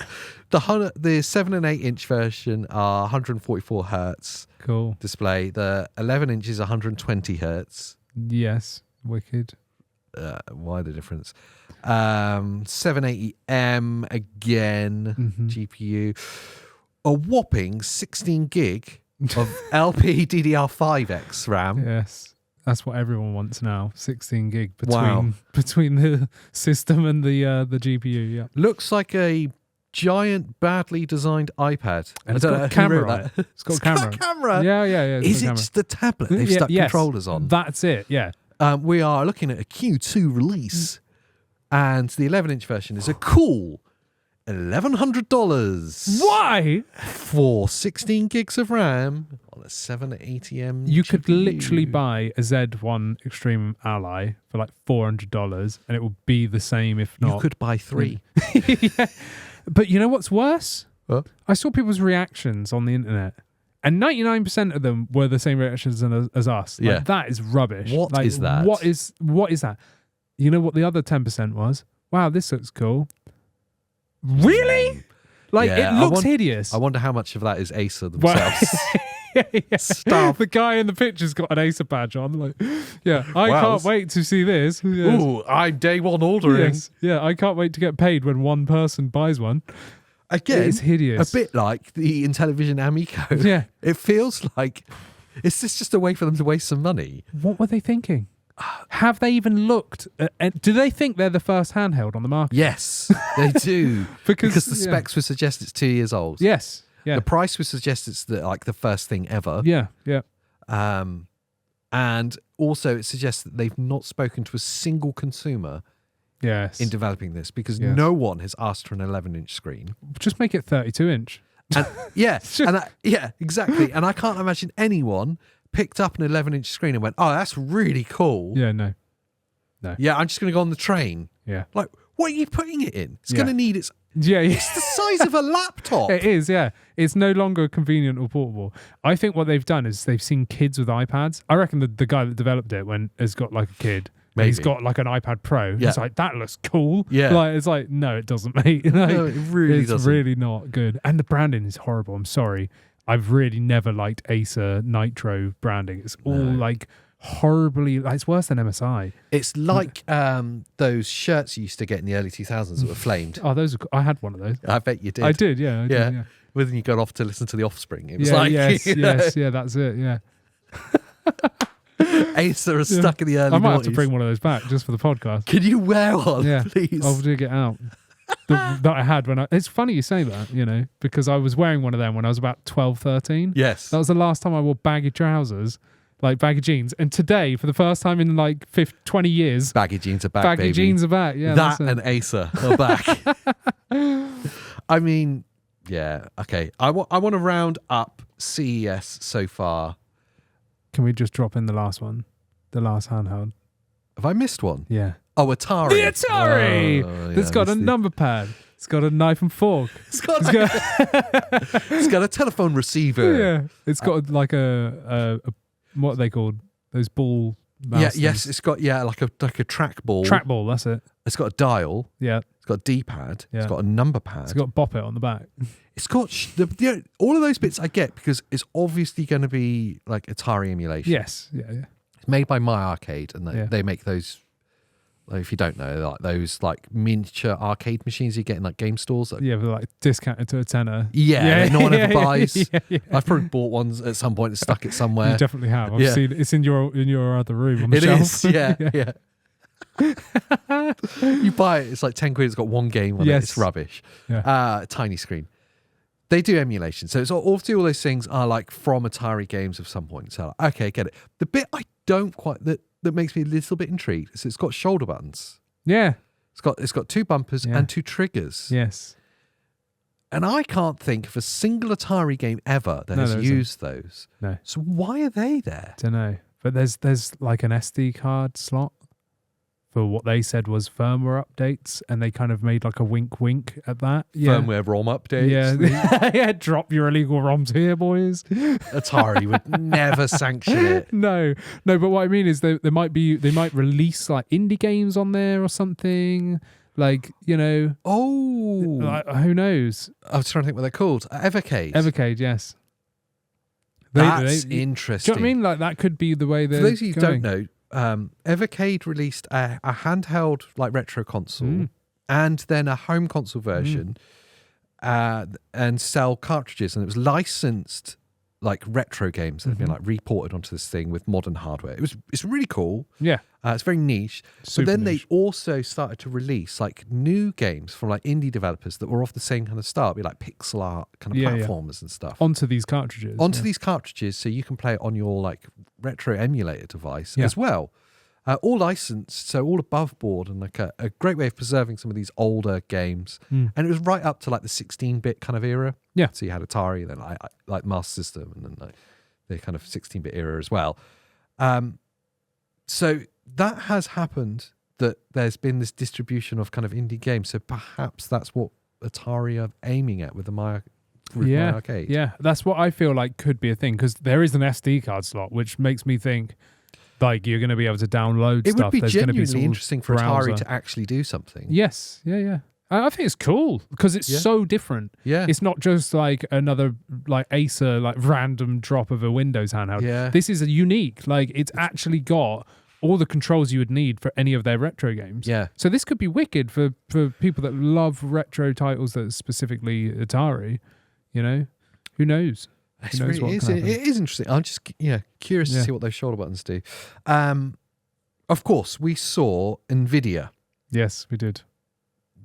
Speaker 1: The 7 and 8 inch version are 144 hertz.
Speaker 2: Cool.
Speaker 1: Display. The 11 inch is 120 hertz.
Speaker 2: Yes. Wicked.
Speaker 1: Why the difference? 780M again, GPU. A whopping 16 gig of LP DDR5X RAM.
Speaker 2: Yes. That's what everyone wants now. 16 gig between the system and the GPU. Yeah.
Speaker 1: Looks like a giant, badly designed iPad.
Speaker 2: And it's got a camera on it. It's got a camera. Yeah.
Speaker 1: Is it just the tablet they've stuck controllers on?
Speaker 2: That's it, yeah.
Speaker 1: We are looking at a Q2 release, and the 11-inch version is a cool $1,100.
Speaker 2: Why?
Speaker 1: For 16 gigs of RAM on a 780M
Speaker 2: You
Speaker 1: GPU.
Speaker 2: could literally buy a Z1 Extreme Ally for like $400, and it would be the same, if not.
Speaker 1: You could buy 3.
Speaker 2: Yeah. But you know what's worse?
Speaker 1: What?
Speaker 2: I saw people's reactions on the internet, and 99% of them were the same reactions as us. Like,
Speaker 1: Yeah.
Speaker 2: that is rubbish.
Speaker 1: What is that?
Speaker 2: What is that? You know what the other 10% was? Wow, this looks cool. Really? Like,
Speaker 1: Yeah,
Speaker 2: it looks hideous.
Speaker 1: I wonder how much of that is Acer themselves.
Speaker 2: Yeah.
Speaker 1: Stuff.
Speaker 2: The guy in the picture's got an Acer badge on. Like, yeah, I
Speaker 1: Wow.
Speaker 2: can't wait to see this. Yes.
Speaker 1: Ooh, I'm day one ordering.
Speaker 2: Yes. Yeah, I can't wait to get paid when one person buys one.
Speaker 1: Again,
Speaker 2: It's hideous.
Speaker 1: a bit like the Intellivision Amico.
Speaker 2: Yeah.
Speaker 1: It feels like, is this just a way for them to waste some money?
Speaker 2: What were they thinking? Have they even looked at, do they think they're the first handheld on the market?
Speaker 1: Yes, they do. because the specs would suggest it's 2 years old.
Speaker 2: Yes. Yeah.
Speaker 1: The price would suggest it's the first thing ever.
Speaker 2: Yeah. Yeah.
Speaker 1: And also it suggests that they've not spoken to a single consumer
Speaker 2: Yes.
Speaker 1: in developing this, because
Speaker 2: Yes.
Speaker 1: no one has asked for an 11-inch screen.
Speaker 2: Just make it 32-inch.
Speaker 1: And exactly. And I can't imagine anyone picked up an 11-inch screen and went, "Oh, that's really cool.
Speaker 2: Yeah. No.
Speaker 1: Yeah, I'm just going to go on the train."
Speaker 2: Yeah.
Speaker 1: Like, what are you putting it in? It's going to need its.
Speaker 2: Yeah.
Speaker 1: It's the size of a laptop.
Speaker 2: It is, yeah. It's no longer convenient or portable. I think what they've done is they've seen kids with iPads. I reckon the guy that developed it has got like a kid.
Speaker 1: Maybe.
Speaker 2: He's got like an iPad Pro.
Speaker 1: Yeah.
Speaker 2: It's like, that looks cool.
Speaker 1: Yeah.
Speaker 2: Like, it's like, no, it doesn't, mate. Like,
Speaker 1: No, it really
Speaker 2: it's
Speaker 1: doesn't.
Speaker 2: really not good. And the branding is horrible. I'm sorry. I've really never liked Acer Nitro branding. It's all like horribly, like, it's worse than MSI.
Speaker 1: It's like those shirts you used to get in the early 2000s that were flamed.
Speaker 2: Oh, I had one of those.
Speaker 1: I bet you did.
Speaker 2: I did, yeah. I did, yeah.
Speaker 1: When you got off to listen to the Offspring, it was
Speaker 2: Yeah,
Speaker 1: like,
Speaker 2: yes,
Speaker 1: you know,
Speaker 2: yes, yeah, that's it, yeah.
Speaker 1: Acer is stuck in the early
Speaker 2: I might
Speaker 1: 90s.
Speaker 2: have to bring one of those back just for the podcast.
Speaker 1: Can you wear one,
Speaker 2: Yeah,
Speaker 1: please?
Speaker 2: I'll dig it out. That I had when it's funny you say that, you know, because I was wearing one of them when I was about 12, 13.
Speaker 1: Yes.
Speaker 2: That was the last time I wore baggy trousers, like baggy jeans. And today, for the first time in like 20 years,
Speaker 1: Baggy jeans are back,
Speaker 2: baggy
Speaker 1: baby.
Speaker 2: jeans are back. Yeah,
Speaker 1: that
Speaker 2: that's it.
Speaker 1: and Acer are back. I mean, yeah, okay. I want to round up CES so far.
Speaker 2: Can we just drop in the last one? The last handheld.
Speaker 1: Have I missed one?
Speaker 2: Yeah.
Speaker 1: Oh, Atari.
Speaker 2: The Atari!
Speaker 1: Oh,
Speaker 2: It's got a number pad. It's got a knife and fork.
Speaker 1: It's got a telephone receiver.
Speaker 2: Yeah. It's got like a what are they called? Those ball mouse
Speaker 1: Yes,
Speaker 2: things.
Speaker 1: it's got like a trackball.
Speaker 2: Trackball, that's it.
Speaker 1: It's got a dial.
Speaker 2: Yeah.
Speaker 1: It's got a D-pad.
Speaker 2: Yeah.
Speaker 1: It's got a number pad.
Speaker 2: It's got Bop It on the back.
Speaker 1: It's got all of those bits I get because it's obviously going to be like Atari emulation.
Speaker 2: Yes. Yeah.
Speaker 1: It's made by My Arcade, and
Speaker 2: Yeah.
Speaker 1: they make those. Like, if you don't know, like those like miniature arcade machines you get in like game stores. That,
Speaker 2: Yeah, but like discounted to a tenner.
Speaker 1: yeah, no one ever buys.
Speaker 2: Yeah.
Speaker 1: I've probably bought ones at some point and stuck it somewhere.
Speaker 2: You definitely have. I've
Speaker 1: Yeah.
Speaker 2: seen it's in your other room on the
Speaker 1: It
Speaker 2: shelf.
Speaker 1: is, yeah. You buy it, it's like 10 quid. It's got one game on it.
Speaker 2: Yes.
Speaker 1: It's rubbish.
Speaker 2: Yeah.
Speaker 1: Tiny screen. They do emulation, so it's obviously all those things are like from Atari games of some point. So like, okay, get it. The bit I don't quite that makes me a little bit intrigued is it's got shoulder buttons.
Speaker 2: Yeah.
Speaker 1: It's got two bumpers and two triggers.
Speaker 2: Yes.
Speaker 1: And I can't think of a single Atari game ever that has used those.
Speaker 2: No.
Speaker 1: So why are they there?
Speaker 2: Don't know. But there's like an SD card slot for what they said was firmware updates, and they kind of made like a wink at that. Yeah.
Speaker 1: Firmware ROM updates.
Speaker 2: Yeah. Yeah, drop your illegal ROMs here, boys.
Speaker 1: Atari would never sanction it.
Speaker 2: No, but what I mean is they might release like indie games on there or something. Like, you know.
Speaker 1: Oh.
Speaker 2: Like, who knows?
Speaker 1: I was trying to think what they're called. Evercade.
Speaker 2: Evercade, yes.
Speaker 1: That's interesting.
Speaker 2: Do you know what I mean? Like, that could be the way they're
Speaker 1: For those of you who
Speaker 2: going.
Speaker 1: don't know, Evercade released a handheld like retro console and then a home console version and sell cartridges, and it was licensed like retro games that have been like reported onto this thing with modern hardware. It's really cool.
Speaker 2: Yeah.
Speaker 1: It's very niche.
Speaker 2: Super
Speaker 1: but then
Speaker 2: niche.
Speaker 1: they also started to release like new games from like indie developers that were off the same kind of style, be like pixel art kind of platformers and stuff.
Speaker 2: Onto these cartridges.
Speaker 1: These cartridges, so you can play it on your like retro emulator device as well. All licensed, so all above board, and like a great way of preserving some of these older games. And it was right up to like the 16-bit kind of era.
Speaker 2: Yeah.
Speaker 1: So you had Atari, then like Master System, and then like the kind of 16-bit era as well. So that has happened, that there's been this distribution of kind of indie games. So perhaps that's what Atari are aiming at with My Arcade.
Speaker 2: Yeah, that's what I feel like could be a thing, because there is an SD card slot, which makes me think like you're going to be able to download stuff.
Speaker 1: It would be
Speaker 2: There's
Speaker 1: genuinely interesting for
Speaker 2: browser.
Speaker 1: Atari to actually do something.
Speaker 2: Yes, yeah. I think it's cool because it's so different.
Speaker 1: Yeah.
Speaker 2: It's not just like another like Acer like random drop of a Windows handheld.
Speaker 1: Yeah.
Speaker 2: This is a unique, like it's actually got all the controls you would need for any of their retro games.
Speaker 1: Yeah.
Speaker 2: So this could be wicked for people that love retro titles that are specifically Atari, you know? Who knows?
Speaker 1: It is interesting. I'm just curious to see what those shoulder buttons do. Of course, we saw Nvidia.
Speaker 2: Yes, we did.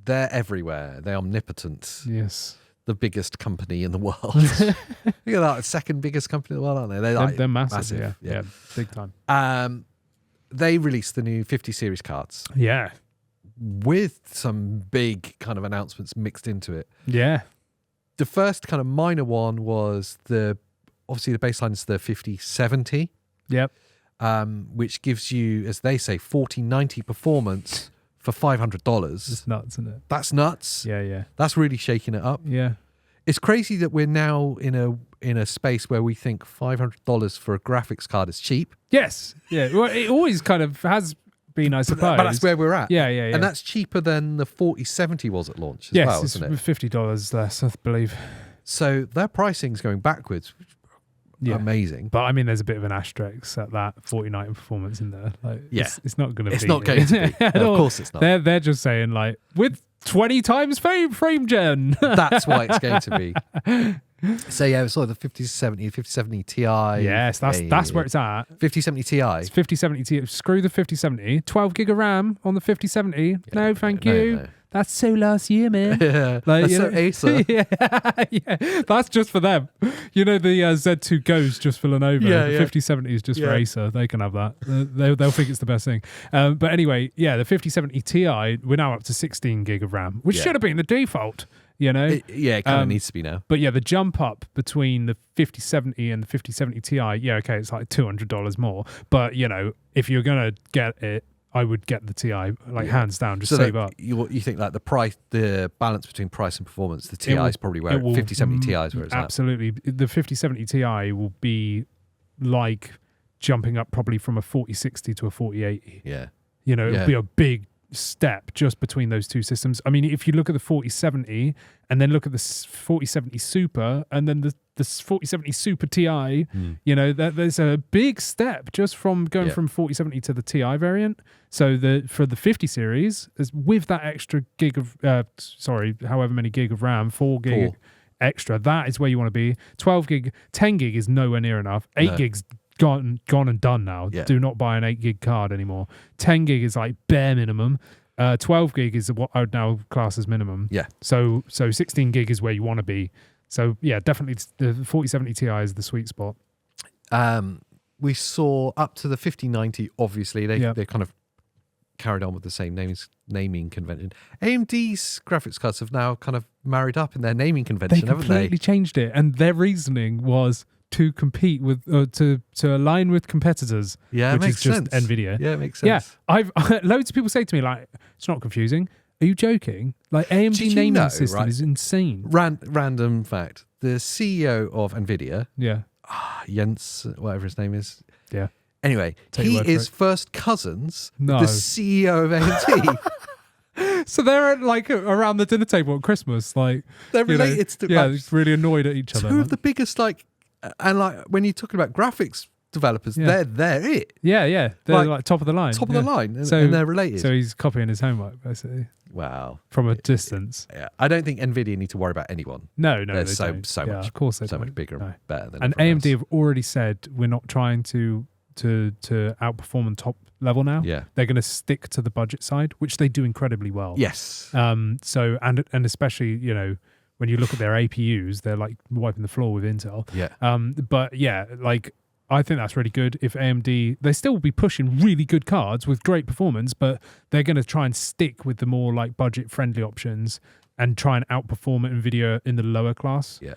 Speaker 1: They're everywhere. They're omnipotent.
Speaker 2: Yes.
Speaker 1: The biggest company in the world. Look at that, second biggest company in the world, aren't they?
Speaker 2: They're massive. Yeah, big time.
Speaker 1: They released the new 50 series cards.
Speaker 2: Yeah.
Speaker 1: With some big kind of announcements mixed into it.
Speaker 2: Yeah.
Speaker 1: The first kind of minor one was obviously the baseline is the 5070.
Speaker 2: Yep.
Speaker 1: Which gives you, as they say, 4090 performance for $500.
Speaker 2: It's nuts, isn't it?
Speaker 1: That's nuts.
Speaker 2: Yeah.
Speaker 1: That's really shaking it up.
Speaker 2: Yeah.
Speaker 1: It's crazy that we're now in a space where we think $500 for a graphics card is cheap.
Speaker 2: Yes. Yeah. Well, it always kind of has been, I suppose.
Speaker 1: But that's where we're at.
Speaker 2: Yeah.
Speaker 1: And that's cheaper than the 4070 was at launch
Speaker 2: as
Speaker 1: well, isn't it?
Speaker 2: It's $50 less, I believe.
Speaker 1: So their pricing's going backwards. Yeah. Amazing.
Speaker 2: But I mean, there's a bit of an asterisk at that 4090 performance in there. Like, it's not going to be.
Speaker 1: It's not going to be. No, of course it's not.
Speaker 2: They're just saying like with 20 times frame gen.
Speaker 1: That's why it's going to be. So yeah, it's like the 5070 Ti.
Speaker 2: Yes, that's where it's at.
Speaker 1: 5070 Ti.
Speaker 2: It's 5070 Ti. Screw the 5070. 12 gig of RAM on the 5070. Yeah, no, thank you. No. That's so last year, man.
Speaker 1: Yeah, that's so Acer.
Speaker 2: yeah, that's just for them. You know, the Z2 Go's just for Lenovo. The 5070 is just for Acer. They can have that. They'll think it's the best thing. But anyway, the 5070 Ti, we're now up to 16 gig of RAM, which should have been the default. You know,
Speaker 1: it kind of needs to be now.
Speaker 2: But the jump up between the 5070 and the 5070 Ti, it's like $200 more. But if you're gonna get it, I would get the Ti, hands down, just save up.
Speaker 1: You think like the balance between price and performance, the Ti is probably where 5070 Ti is where it's
Speaker 2: absolutely. The 5070 Ti will be like jumping up probably from a 4060 to a 4080.
Speaker 1: Yeah.
Speaker 2: It'll be a big step just between those two systems. I mean, if you look at the 4070 and then look at the 4070 Super and then the 4070 Super Ti, there's a big step just from going from 4070 to the Ti variant. So for the 50 series, with that extra gig of however many gig of RAM, 4 gig extra, that is where you want to be. 12 gig, 10 gig is nowhere near enough. 8 gig's gone and done now. Do not buy an 8 gig card anymore. 10 gig is like bare minimum. 12 gig is what I would now class as minimum.
Speaker 1: Yeah.
Speaker 2: So 16 gig is where you want to be. So definitely the 4070 Ti is the sweet spot.
Speaker 1: We saw up to the 5090. Obviously, they kind of carried on with the same naming convention. AMD's graphics cards have now kind of married up in their naming convention, haven't they?
Speaker 2: They completely changed it, and their reasoning was to compete with to align with competitors, which is just Nvidia.
Speaker 1: Yeah, it makes sense.
Speaker 2: I've loads of people say to me like, it's not confusing. Are you joking? Like AMD naming system is insane.
Speaker 1: Random fact: the CEO of Nvidia, Jens, whatever his name is, Anyway, he is first cousins with the CEO of AMD.
Speaker 2: So they're like around the dinner table at Christmas, like
Speaker 1: they're related to.
Speaker 2: Yeah, really annoyed at each other.
Speaker 1: Two of the biggest and when you're talking about graphics developers, they're it.
Speaker 2: Yeah. They're like top of the line.
Speaker 1: Top of the line, and they're related.
Speaker 2: So he's copying his homework, basically.
Speaker 1: Wow.
Speaker 2: From a distance.
Speaker 1: Yeah. I don't think Nvidia need to worry about anyone.
Speaker 2: No,
Speaker 1: they're
Speaker 2: they
Speaker 1: so
Speaker 2: don't.
Speaker 1: much,
Speaker 2: of course
Speaker 1: so much bigger and better than.
Speaker 2: And AMD have already said we're not trying to outperform on top level now.
Speaker 1: Yeah.
Speaker 2: They're going to stick to the budget side, which they do incredibly well.
Speaker 1: Yes.
Speaker 2: So and especially, you know, when you look at their APUs, they're like wiping the floor with Intel.
Speaker 1: Yeah.
Speaker 2: But yeah, like I think that's really good. If AMD, they still will be pushing really good cards with great performance, but they're going to try and stick with the more like budget friendly options and try and outperform Nvidia in the lower class.
Speaker 1: Yeah.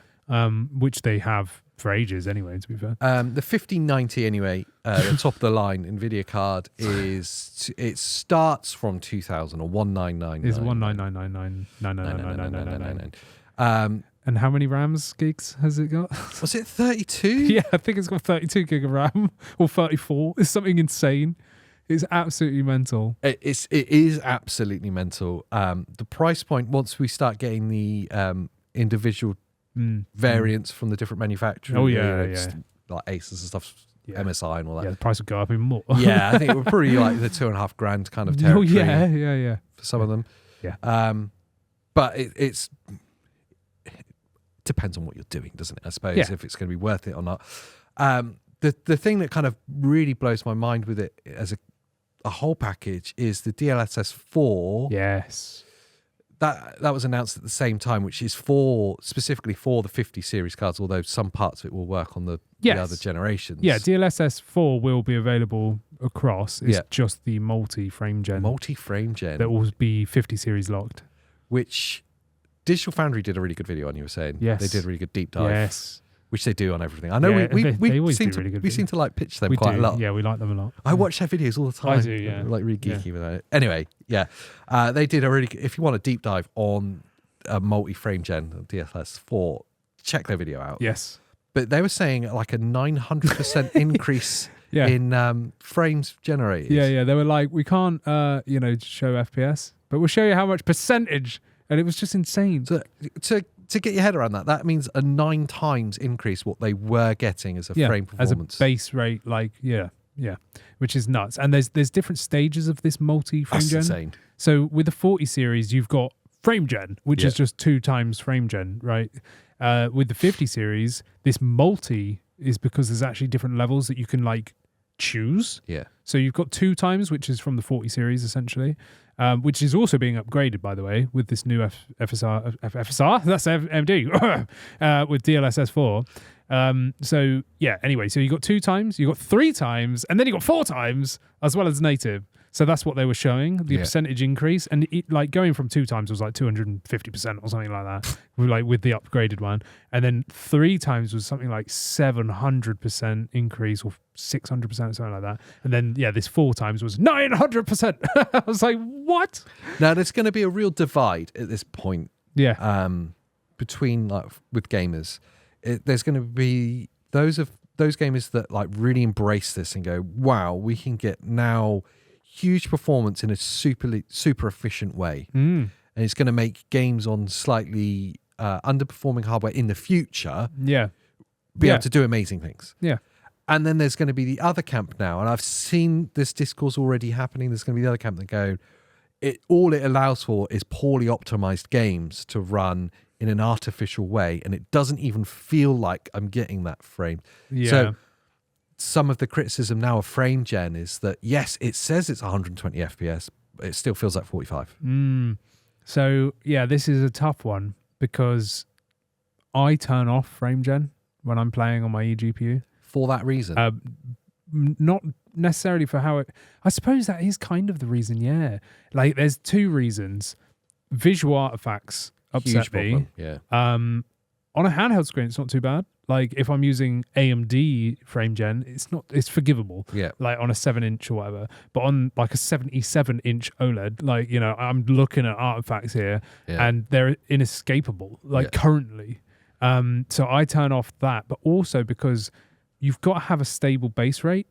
Speaker 2: Which they have for ages anyway, to be fair.
Speaker 1: The 1590 anyway, the top of the line Nvidia card it starts from 2000 or 1999.
Speaker 2: Is 19999999999. And how many RAMs gigs has it got?
Speaker 1: Was it 32?
Speaker 2: Yeah, I think it's got 32 gig of RAM or 34. It's something insane. It's absolutely mental.
Speaker 1: It is absolutely mental. The price point, once we start getting the individual variants from the different manufacturers.
Speaker 2: Oh yeah.
Speaker 1: Like Asus and stuff, MSI and all that.
Speaker 2: Yeah, the price would go up even more.
Speaker 1: Yeah, I think we're probably like the $2,500 kind of territory.
Speaker 2: Oh yeah.
Speaker 1: For some of them.
Speaker 2: Yeah.
Speaker 1: But it depends on what you're doing, doesn't it? I suppose if it's going to be worth it or not. The thing that kind of really blows my mind with it as a whole package is the DLSS 4.
Speaker 2: Yes.
Speaker 1: That was announced at the same time, which is specifically for the 50 series cards, although some parts of it will work on the other generations.
Speaker 2: Yeah, DLSS 4 will be available across. It's just the multi-frame gen.
Speaker 1: Multi-frame gen.
Speaker 2: That will be 50 series locked.
Speaker 1: Which Digital Foundry did a really good video on, you were saying.
Speaker 2: Yes.
Speaker 1: They did a really good deep dive.
Speaker 2: Yes.
Speaker 1: Which they do on everything. I know we seem to like pitch them quite a lot.
Speaker 2: Yeah, we like them a lot.
Speaker 1: I watch their videos all the time.
Speaker 2: I do, yeah.
Speaker 1: I'm like really geeky with it. Anyway, they did a really good, if you want a deep dive on a multi-frame gen DLSS 4, check their video out.
Speaker 2: Yes.
Speaker 1: But they were saying like a 900% increase in frames generated.
Speaker 2: Yeah. They were like, we can't, show FPS, but we'll show you how much percentage. And it was just insane.
Speaker 1: So, to get your head around that means a 9 times increase what they were getting as a frame performance.
Speaker 2: As a base rate, which is nuts. And there's different stages of this multi-frame gen.
Speaker 1: Insane.
Speaker 2: So with the 40 series, you've got frame gen, which is just 2 times frame gen, right? With the 50 series, this multi is because there's actually different levels that you can like choose.
Speaker 1: Yeah.
Speaker 2: So you've got 2 times, which is from the 40 series essentially. Which is also being upgraded, by the way, with this new FSR. That's AMD with DLSS 4. So you got 2 times, you got 3 times, and then you got 4 times as well as native. So that's what they were showing, the percentage increase, and it, like going from 2 times was like 250% or something like that, with the upgraded one, and then 3 times was something like 700% increase or 600% something like that, and then this 4 times was 900%. I was like, what?
Speaker 1: Now there's going to be a real divide at this point.
Speaker 2: Yeah.
Speaker 1: Between with gamers, there's going to be those gamers that like really embrace this and go, wow, we can get now huge performance in a super efficient way, and it's going to make games on slightly underperforming hardware in the future be able to do amazing things. And then there's going to be the other camp now, and I've seen this discourse already happening. There's going to be the other camp that go, all it allows for is poorly optimized games to run in an artificial way, and it doesn't even feel like I'm getting that frame. So some of the criticism now of frame gen is that, yes, it says it's 120 FPS, but it still feels like 45.
Speaker 2: So, this is a tough one because I turn off frame gen when I'm playing on my eGPU.
Speaker 1: For that reason?
Speaker 2: Not necessarily for how it... I suppose that is kind of the reason, Like, there's 2 reasons. Visual artifacts upset me. On a handheld screen, it's not too bad. Like if I'm using AMD frame gen, it's forgivable. Like on a 7-inch or whatever. But on like a 77-inch OLED, like, I'm looking at artifacts here and they're inescapable, like currently. So I turn off that, but also because you've got to have a stable base rate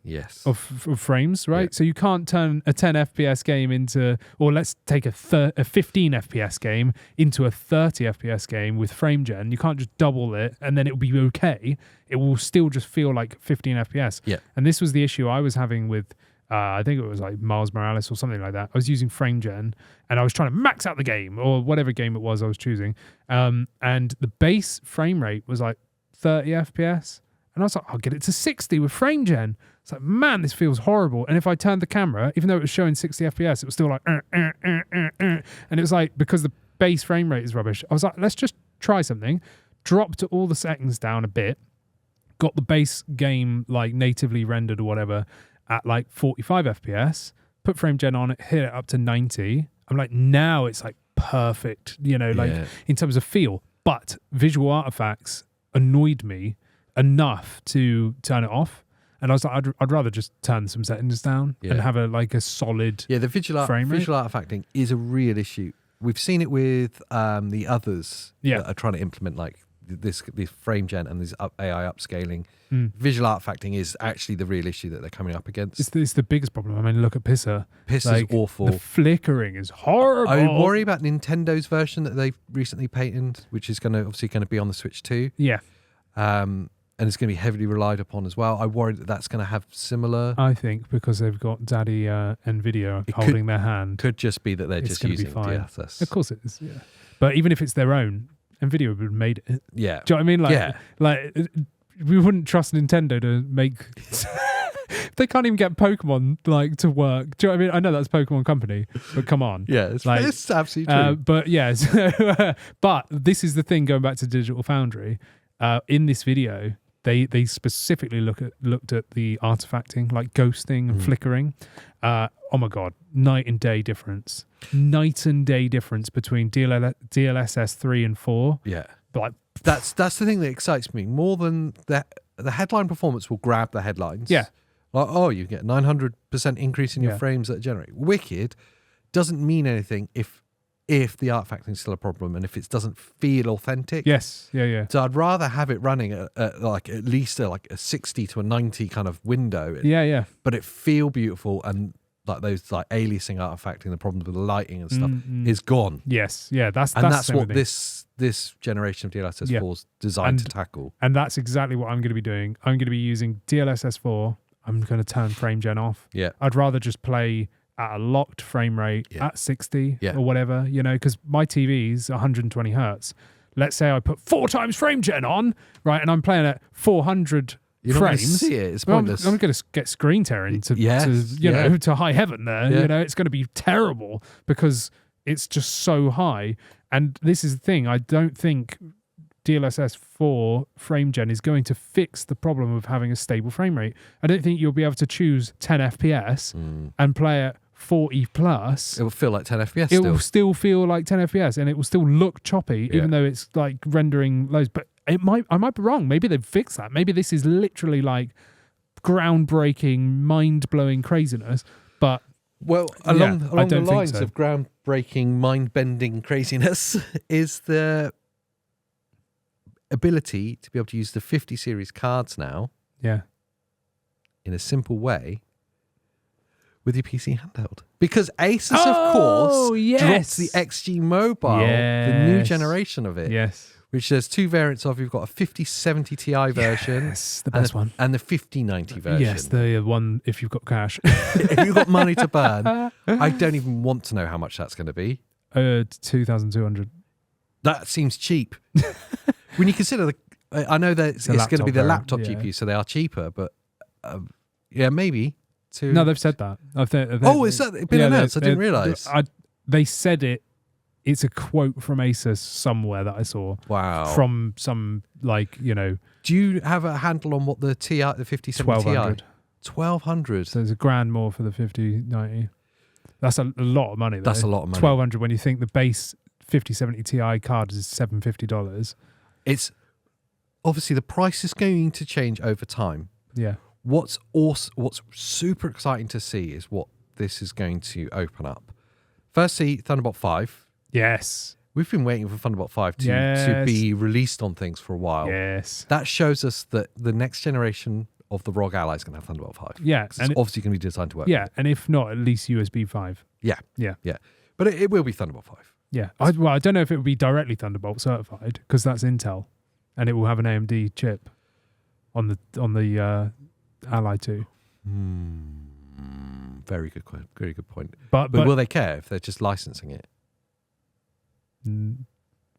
Speaker 2: of frames, right? Yeah. So you can't turn a 10 FPS game into, or let's take a 15 FPS game into a 30 FPS game with frame gen. You can't just double it and then it'll be okay. It will still just feel like 15 FPS.
Speaker 1: Yeah.
Speaker 2: And this was the issue I was having with, I think it was like Miles Morales or something like that. I was using frame gen and I was trying to max out the game or whatever game it was I was choosing. And the base frame rate was like 30 FPS. And I was like, I'll get it to 60 with frame gen. It's like, man, this feels horrible. And if I turned the camera, even though it was showing 60 FPS, it was still like, And it was like, because the base frame rate is rubbish, I was like, let's just try something. Dropped all the settings down a bit. Got the base game like natively rendered or whatever at like 45 FPS. Put frame gen on it, hit it up to 90. I'm like, now it's like perfect, in terms of feel. But visual artifacts annoyed me enough to turn it off, and I was like, I'd rather just turn some settings down and have a solid
Speaker 1: the visual artifacting is a real issue. We've seen it with the others that are trying to implement like this frame gen and this AI upscaling. Visual artifacting is actually the real issue that they're coming up against.
Speaker 2: It's the biggest problem. I mean, look at Pisser.
Speaker 1: Pisser's awful.
Speaker 2: The flickering is horrible.
Speaker 1: I worry about Nintendo's version that they've recently patented, which is obviously going to be on the Switch 2.
Speaker 2: Yeah.
Speaker 1: And it's going to be heavily relied upon as well. I worry that that's going to have similar.
Speaker 2: I think because they've got Daddy Nvidia holding their hand.
Speaker 1: Could just be that they're just using DLSS.
Speaker 2: Of course it is, yeah. But even if it's their own, Nvidia would have made it.
Speaker 1: Yeah.
Speaker 2: Do you know what I mean? Like we wouldn't trust Nintendo to make... They can't even get Pokemon to work. Do you know what I mean? I know that's Pokemon Company, but come on.
Speaker 1: Yeah, it's absolutely true.
Speaker 2: But yeah, but this is the thing, going back to Digital Foundry. In this video, they specifically looked at the artifacting, like ghosting and flickering. Oh my God, night and day difference between DLSS 3 and 4.
Speaker 1: Yeah.
Speaker 2: Like
Speaker 1: that's the thing that excites me more than the headline performance will grab the headlines.
Speaker 2: Yeah.
Speaker 1: Like, oh, you get 900% increase in your frames that generate. Wicked doesn't mean anything if the artifacting is still a problem and if it doesn't feel authentic.
Speaker 2: Yes. Yeah.
Speaker 1: So I'd rather have it running at least a 60 to a 90 kind of window.
Speaker 2: Yeah.
Speaker 1: But it feel beautiful, and like those aliasing artifacting, the problems with the lighting and stuff is gone.
Speaker 2: Yes. Yeah. That's
Speaker 1: what this generation of DLSS 4 is designed to tackle.
Speaker 2: And that's exactly what I'm going to be doing. I'm going to be using DLSS 4. I'm going to turn frame gen off.
Speaker 1: Yeah.
Speaker 2: I'd rather just play at a locked frame rate at 60 or whatever, because my TV's 120 hertz. Let's say I put 4 times frame gen on, right, and I'm playing at 400
Speaker 1: You're
Speaker 2: frames.
Speaker 1: Not see it. It's pointless.
Speaker 2: I'm going to get screen tearing to high heaven there.
Speaker 1: Yeah.
Speaker 2: It's going to be terrible because it's just so high. And this is the thing. I don't think DLSS 4 frame gen is going to fix the problem of having a stable frame rate. I don't think you'll be able to choose 10 FPS and play at 40 plus.
Speaker 1: It will feel like 10 FPS.
Speaker 2: It will still feel like 10 FPS, and it will still look choppy, even though it's like rendering loads. But I might be wrong. Maybe they've fixed that. Maybe this is literally like groundbreaking, mind-blowing craziness. But
Speaker 1: along the lines of groundbreaking, mind-bending craziness is the ability to be able to use the 50 series cards now.
Speaker 2: Yeah.
Speaker 1: In a simple way. With your PC handheld. Because Asus, of course, dropped the XG Mobile, the new generation of it.
Speaker 2: Yes.
Speaker 1: Which there's 2 variants of. You've got a 5070 Ti version.
Speaker 2: Yes, the best one.
Speaker 1: And the 5090 version.
Speaker 2: Yes, the one if you've got cash.
Speaker 1: If you've got money to burn. I don't even want to know how much that's going to be.
Speaker 2: 2,200.
Speaker 1: That seems cheap. When you consider I know that it's going to be the laptop GPU, so they are cheaper, but maybe.
Speaker 2: No, they've said that.
Speaker 1: Is that been announced? I didn't realise.
Speaker 2: They said it. It's a quote from Asus somewhere that I saw.
Speaker 1: Wow.
Speaker 2: From some
Speaker 1: Do you have a handle on what the 5070 Ti? 1,200.
Speaker 2: So it's $1,000 more for the 5090. That's a lot of money. Though.
Speaker 1: That's a lot of money.
Speaker 2: 1,200 when you think the base 5070 Ti card is $750.
Speaker 1: It's obviously the price is going to change over time.
Speaker 2: Yeah.
Speaker 1: What's super exciting to see is what this is going to open up. Firstly, Thunderbolt 5.
Speaker 2: Yes.
Speaker 1: We've been waiting for Thunderbolt 5 to be released on things for a while.
Speaker 2: Yes.
Speaker 1: That shows us that the next generation of the ROG Ally is going to have Thunderbolt 5.
Speaker 2: Yeah.
Speaker 1: It's obviously going to be designed to work.
Speaker 2: Yeah, and if not, at least USB 5.
Speaker 1: Yeah.
Speaker 2: Yeah.
Speaker 1: Yeah. But it will be Thunderbolt 5.
Speaker 2: Yeah. I don't know if it would be directly Thunderbolt certified because that's Intel, and it will have an AMD chip on the Ally 2.
Speaker 1: Very good point.
Speaker 2: But
Speaker 1: will they care if they're just licensing it?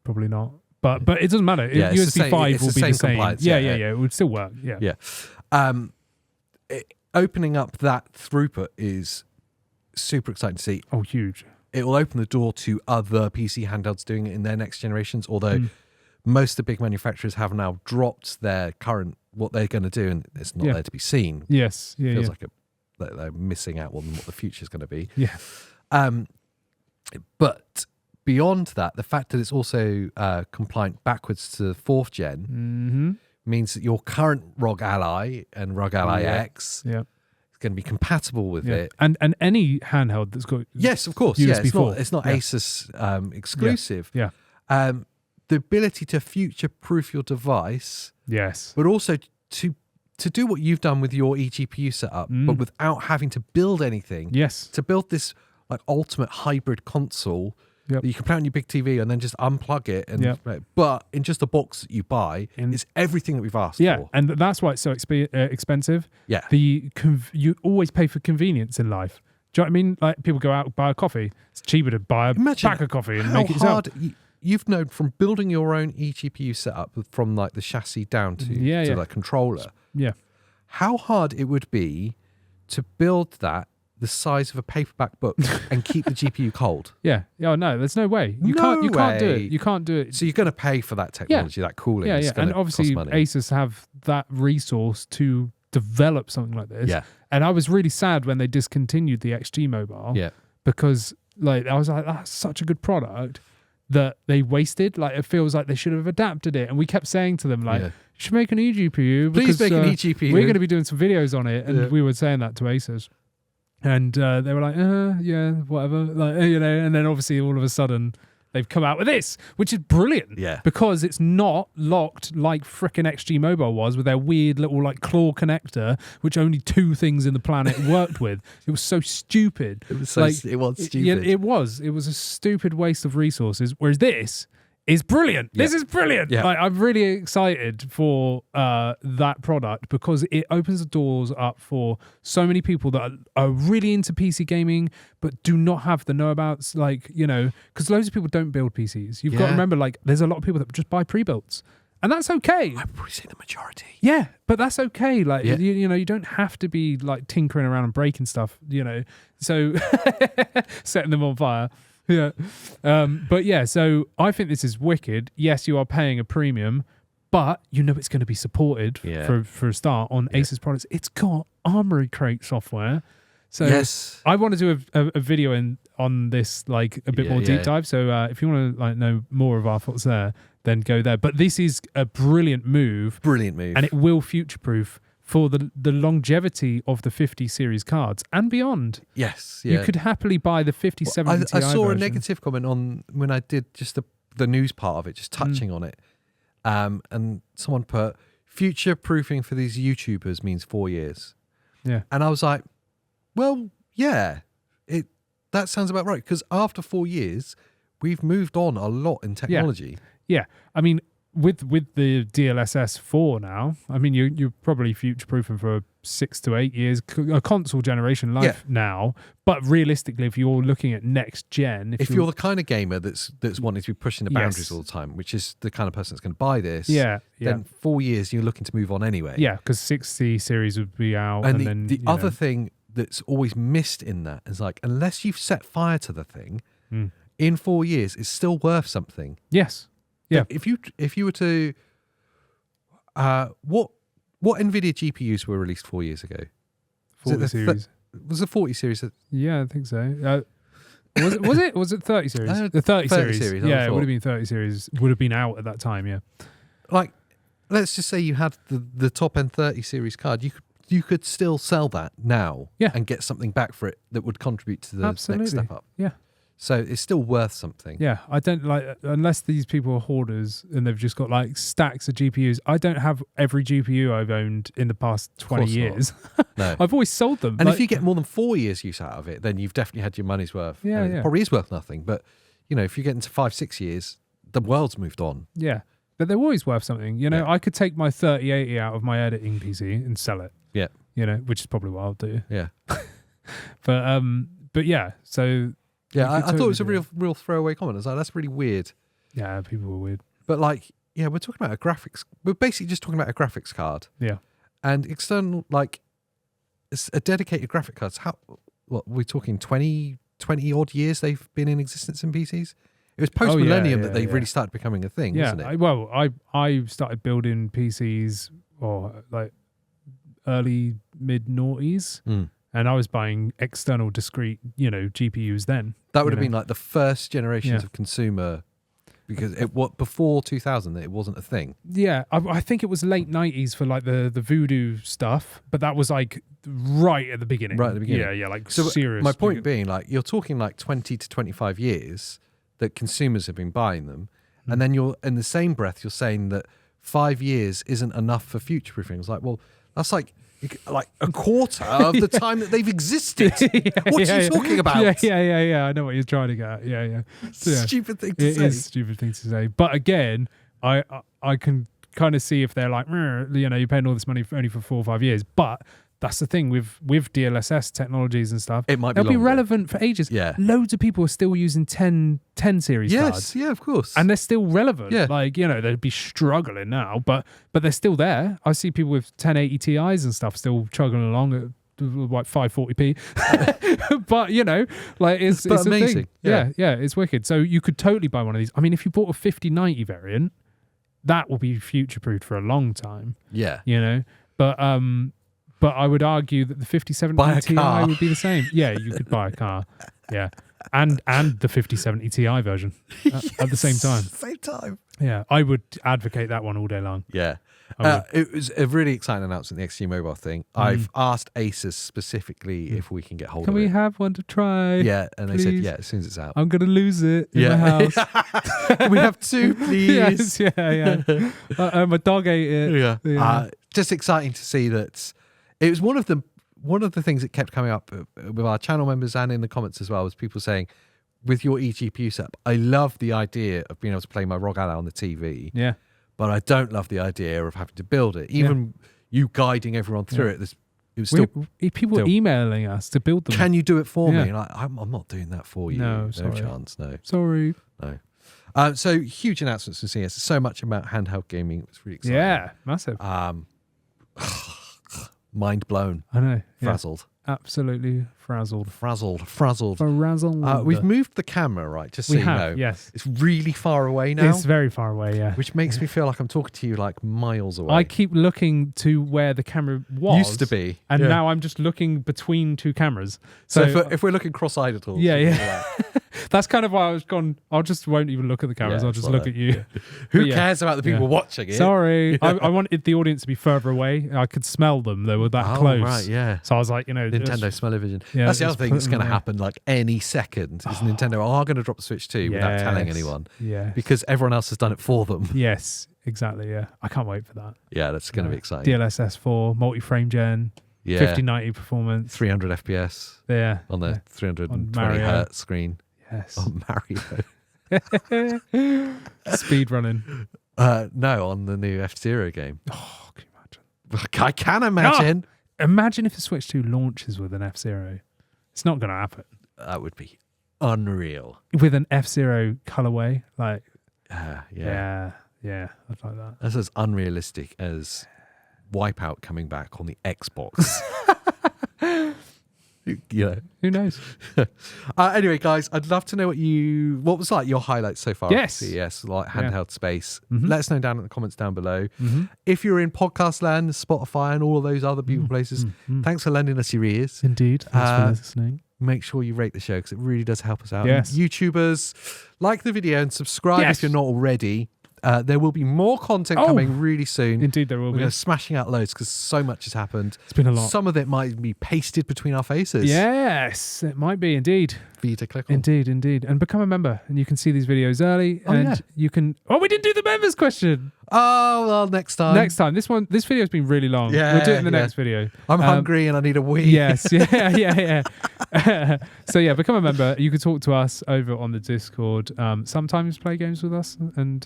Speaker 2: Probably not. But it doesn't matter.
Speaker 1: Yeah,
Speaker 2: USB 5 will be the same. Yeah. It would still work. Yeah.
Speaker 1: Yeah. Opening up that throughput is super exciting to see.
Speaker 2: Oh, huge.
Speaker 1: It will open the door to other PC handhelds doing it in their next generations, although most of the big manufacturers have now dropped their current, what they're going to do, and it's not there to be seen.
Speaker 2: Yes.
Speaker 1: It feels like they're missing out on what the future is going to be.
Speaker 2: Yeah.
Speaker 1: But beyond that, the fact that it's also compliant backwards to the 4th gen means that your current ROG Ally and ROG Ally X is going to be compatible with it.
Speaker 2: And any handheld that's got
Speaker 1: yes, of course.
Speaker 2: USB 4.
Speaker 1: It's not Asus exclusive.
Speaker 2: Yeah.
Speaker 1: The ability to future-proof your device.
Speaker 2: Yes.
Speaker 1: But also to do what you've done with your eGPU setup, but without having to build anything.
Speaker 2: Yes.
Speaker 1: To build this like ultimate hybrid console that you can play on your big TV and then just unplug it. But in just a box that you buy, it's everything that we've asked for.
Speaker 2: Yeah, and that's why it's so expensive.
Speaker 1: Yeah.
Speaker 2: You always pay for convenience in life. Do you know what I mean? Like people go out and buy a coffee. It's cheaper to buy a pack of coffee and make it yourself.
Speaker 1: You've known from building your own eGPU setup from like the chassis down to the controller.
Speaker 2: Yeah.
Speaker 1: How hard it would be to build that the size of a paperback book and keep the GPU cold.
Speaker 2: Yeah. Oh no, there's no way. You can't do it. You can't do it.
Speaker 1: So you're going to pay for that technology, that cooling.
Speaker 2: Yeah,
Speaker 1: it's
Speaker 2: and obviously
Speaker 1: cost money.
Speaker 2: Asus have that resource to develop something like this.
Speaker 1: Yeah.
Speaker 2: And I was really sad when they discontinued the XG Mobile.
Speaker 1: Yeah.
Speaker 2: Because I was like, that's such a good product that they wasted. Like it feels like they should have adapted it. And we kept saying to them you should make an eGPU.
Speaker 1: Please make an eGPU.
Speaker 2: We're going to be doing some videos on it. And we were saying that to Asus. And they were like, yeah, whatever. And then obviously all of a sudden they've come out with this, which is brilliant.
Speaker 1: Yeah.
Speaker 2: Because it's not locked like frickin' XG Mobile was with their weird little claw connector, which only 2 things in the planet worked with. It was so stupid.
Speaker 1: It was stupid.
Speaker 2: It was. It was a stupid waste of resources. Whereas this is brilliant. This is brilliant.
Speaker 1: Yeah.
Speaker 2: I'm really excited for that product because it opens the doors up for so many people that are really into PC gaming but do not have the know-abouts, because loads of people don't build PCs. You've got to remember, there's a lot of people that just buy pre-builts. And that's okay.
Speaker 1: I'd probably say the majority.
Speaker 2: Yeah, but that's okay. You don't have to be tinkering around and breaking stuff, so setting them on fire. Yeah. But yeah, so I think this is wicked. Yes, you are paying a premium, but it's going to be supported for a start on Asus products. It's got Armoury Crate software. So
Speaker 1: yes.
Speaker 2: I want to do a video on this, a bit more deep dive. So if you want to know more of our thoughts there, then go there. But this is a brilliant move. And it will future-proof for the longevity of the 50 series cards and beyond.
Speaker 1: Yes, yeah.
Speaker 2: You could happily buy the 5070 Ti
Speaker 1: I saw
Speaker 2: version.
Speaker 1: a negative comment on when I did just the news part of it, just touching on it. And someone put, future-proofing for these YouTubers means 4 years.
Speaker 2: Yeah.
Speaker 1: And I was like, well, yeah, that sounds about right. Because after 4 years, we've moved on a lot in technology.
Speaker 2: Yeah. I mean, with the DLSS 4 now, I mean, you're probably future-proofing for 6 to 8 years, a console generation life now. But realistically, if you're looking at next gen...
Speaker 1: If you're the kind of gamer that's wanting to be pushing the boundaries all the time, which is the kind of person that's going to buy this, then 4 years, you're looking to move on anyway.
Speaker 2: Yeah, because 60 series would be out.
Speaker 1: And
Speaker 2: then
Speaker 1: the other thing that's always missed in that is unless you've set fire to the thing, in 4 years, it's still worth something.
Speaker 2: Yes. Yeah.
Speaker 1: If you were to, what Nvidia GPUs were released 4 years ago?
Speaker 2: 40 series.
Speaker 1: Was the 40 series?
Speaker 2: Yeah, I think so. Was it? Was it 30 series? The 30 series. Yeah, it would have been 30 series. Would have been out at that time. Yeah.
Speaker 1: Let's just say you had the top end 30 series card. You could still sell that now.
Speaker 2: Yeah.
Speaker 1: And get something back for it that would contribute to the next step up.
Speaker 2: Yeah.
Speaker 1: So it's still worth something.
Speaker 2: Yeah, I don't unless these people are hoarders and they've just got like stacks of GPUs. I don't have every GPU I've owned in the past 20 years.
Speaker 1: No.
Speaker 2: I've always sold them.
Speaker 1: And if you get more than 4 years use out of it, then you've definitely had your money's worth.
Speaker 2: Yeah,
Speaker 1: It probably is worth nothing. But, if you get into 5-6 years, the world's moved on.
Speaker 2: Yeah. But they're always worth something. I could take my 3080 out of my editing PC and sell it.
Speaker 1: Yeah.
Speaker 2: Which is probably what I'll do.
Speaker 1: Yeah.
Speaker 2: But yeah, so...
Speaker 1: Yeah, I thought it was a real throwaway comment. I was like, that's really weird.
Speaker 2: Yeah, people were weird.
Speaker 1: But we're talking about we're basically just talking about a graphics card.
Speaker 2: Yeah.
Speaker 1: And external, a dedicated graphic cards, we're talking 20 odd years they've been in existence in PCs? It was post-millennium that they really started becoming a thing, wasn't it?
Speaker 2: I started building PCs early, mid-noughties. And I was buying external discrete, GPUs then.
Speaker 1: That would have been like the first generations of consumer, because before 2000 it wasn't a thing.
Speaker 2: Yeah, I think it was late 90s for like the Voodoo stuff, but that was like right at the beginning.
Speaker 1: Right at the beginning.
Speaker 2: Yeah, like
Speaker 1: so
Speaker 2: serious.
Speaker 1: My point being, you're talking 20 to 25 years that consumers have been buying them, and then you're in the same breath you're saying that 5 years isn't enough for future-proofing. It's like, well, that's like a quarter of the time that they've existed. What are you talking about?
Speaker 2: Yeah. I know what you're trying to get at. Yeah.
Speaker 1: Stupid thing to say.
Speaker 2: It is a stupid thing to say. But again, I can kind of see if they're like, you're paying all this money only for 4 or 5 years. But that's the thing with DLSS technologies and stuff.
Speaker 1: It might be
Speaker 2: They'll be relevant for ages.
Speaker 1: Yeah.
Speaker 2: Loads of people are still using 10 series cards.
Speaker 1: Yeah, of course.
Speaker 2: And they're still relevant.
Speaker 1: Yeah.
Speaker 2: They'd be struggling now, but they're still there. I see people with 1080 Ti's and stuff still chugging along at 540p. But it's
Speaker 1: amazing.
Speaker 2: Yeah, it's wicked. So you could totally buy one of these. I mean, if you bought a 5090 variant, that will be future-proofed for a long time.
Speaker 1: Yeah.
Speaker 2: But I would argue that the 5070 Ti would be the same. Yeah, you could buy a car. Yeah. And the 5070 Ti version at the same time.
Speaker 1: Same time.
Speaker 2: Yeah, I would advocate that one all day long.
Speaker 1: Yeah. It was a really exciting announcement, the XG Mobile thing. I've asked Asus specifically if we can get hold of it.
Speaker 2: Can we have one to try?
Speaker 1: Yeah, and
Speaker 2: please?
Speaker 1: they said, yeah, as soon as it's out.
Speaker 2: I'm going to lose it in my house.
Speaker 1: Can we have 2, please?
Speaker 2: Yes, yeah. My dog ate it.
Speaker 1: Yeah. Just exciting to see that. It was one of the things that kept coming up with our channel members and in the comments as well, was people saying, with your eGPU setup, I love the idea of being able to play my ROG Ally on the TV.
Speaker 2: Yeah.
Speaker 1: But I don't love the idea of having to build it. Even you guiding everyone through it, it was still...
Speaker 2: People were emailing us to build them.
Speaker 1: Can you do it for me? Like, I'm not doing that for you.
Speaker 2: No
Speaker 1: chance, no.
Speaker 2: Sorry.
Speaker 1: No. So huge announcements from CS. So much about handheld gaming. It was really exciting.
Speaker 2: Yeah, massive.
Speaker 1: Mind blown.
Speaker 2: I know.
Speaker 1: Frazzled.
Speaker 2: Absolutely frazzled.
Speaker 1: We've moved the camera, right? Just so you know.
Speaker 2: Yes.
Speaker 1: It's really far away now.
Speaker 2: It's very far away, yeah.
Speaker 1: Which makes me feel like I'm talking to you like miles away.
Speaker 2: I keep looking to where the camera was.
Speaker 1: Used to be.
Speaker 2: And now I'm just looking between two cameras. So
Speaker 1: if we're looking cross-eyed at all.
Speaker 2: Yeah. That's kind of why I was gone. I just won't even look at the cameras. I'll just look at you.
Speaker 1: Yeah. Who cares about the people watching it?
Speaker 2: Sorry. I wanted the audience to be further away. I could smell them. They were that close.
Speaker 1: Right, yeah.
Speaker 2: So I was like,
Speaker 1: Nintendo smell-o-vision.
Speaker 2: Yeah,
Speaker 1: that's the other thing that's going to happen like any second is Nintendo are going to drop the Switch 2 without telling anyone.
Speaker 2: Yeah.
Speaker 1: Because everyone else has done it for them.
Speaker 2: Yes, exactly. Yeah. I can't wait for that.
Speaker 1: Yeah, that's going to be exciting.
Speaker 2: DLSS 4, multi-frame gen, 5090 performance.
Speaker 1: 300 FPS.
Speaker 2: Yeah.
Speaker 1: On the 320 hertz screen.
Speaker 2: Yes.
Speaker 1: On Mario.
Speaker 2: Speed running.
Speaker 1: No, on the new F-Zero game.
Speaker 2: Oh, can you imagine?
Speaker 1: I can imagine.
Speaker 2: Oh, imagine if the Switch 2 launches with an F-Zero. It's not going to happen.
Speaker 1: That would be unreal.
Speaker 2: With an F-Zero colorway, like...
Speaker 1: Yeah,
Speaker 2: I'd like that.
Speaker 1: That's as unrealistic as Wipeout coming back on the Xbox.
Speaker 2: Who knows?
Speaker 1: Anyway, guys, I'd love to know what was like your highlights so far.
Speaker 2: Yes.
Speaker 1: CES, like handheld space. Let us know down in the comments down below. If you're in podcast land, Spotify, and all of those other beautiful places, thanks for lending us your ears.
Speaker 2: Indeed. Thanks for listening.
Speaker 1: Make sure you rate the show because it really does help us out.
Speaker 2: Yes.
Speaker 1: And YouTubers, like the video and subscribe if you're not already. There will be more content coming really soon.
Speaker 2: Indeed, there will be.
Speaker 1: We're smashing out loads because so much has happened.
Speaker 2: It's been a lot.
Speaker 1: Some of it might be pasted between our faces.
Speaker 2: Yes, it might be indeed.
Speaker 1: For you to click on.
Speaker 2: Indeed. And become a member. And you can see these videos early. You can... Oh, we didn't do the members question.
Speaker 1: Oh, well, next time.
Speaker 2: This video's been really long.
Speaker 1: Yeah,
Speaker 2: we'll do it in the next video.
Speaker 1: I'm hungry and I need a wee.
Speaker 2: Yes, yeah. So yeah, become a member. You can talk to us over on the Discord. Sometimes play games with us, and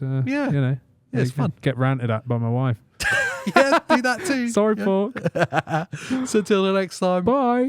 Speaker 1: it's fun.
Speaker 2: Get ranted at by my wife.
Speaker 1: Yeah, do that too.
Speaker 2: Sorry, Paul.
Speaker 1: So till the next time.
Speaker 2: Bye.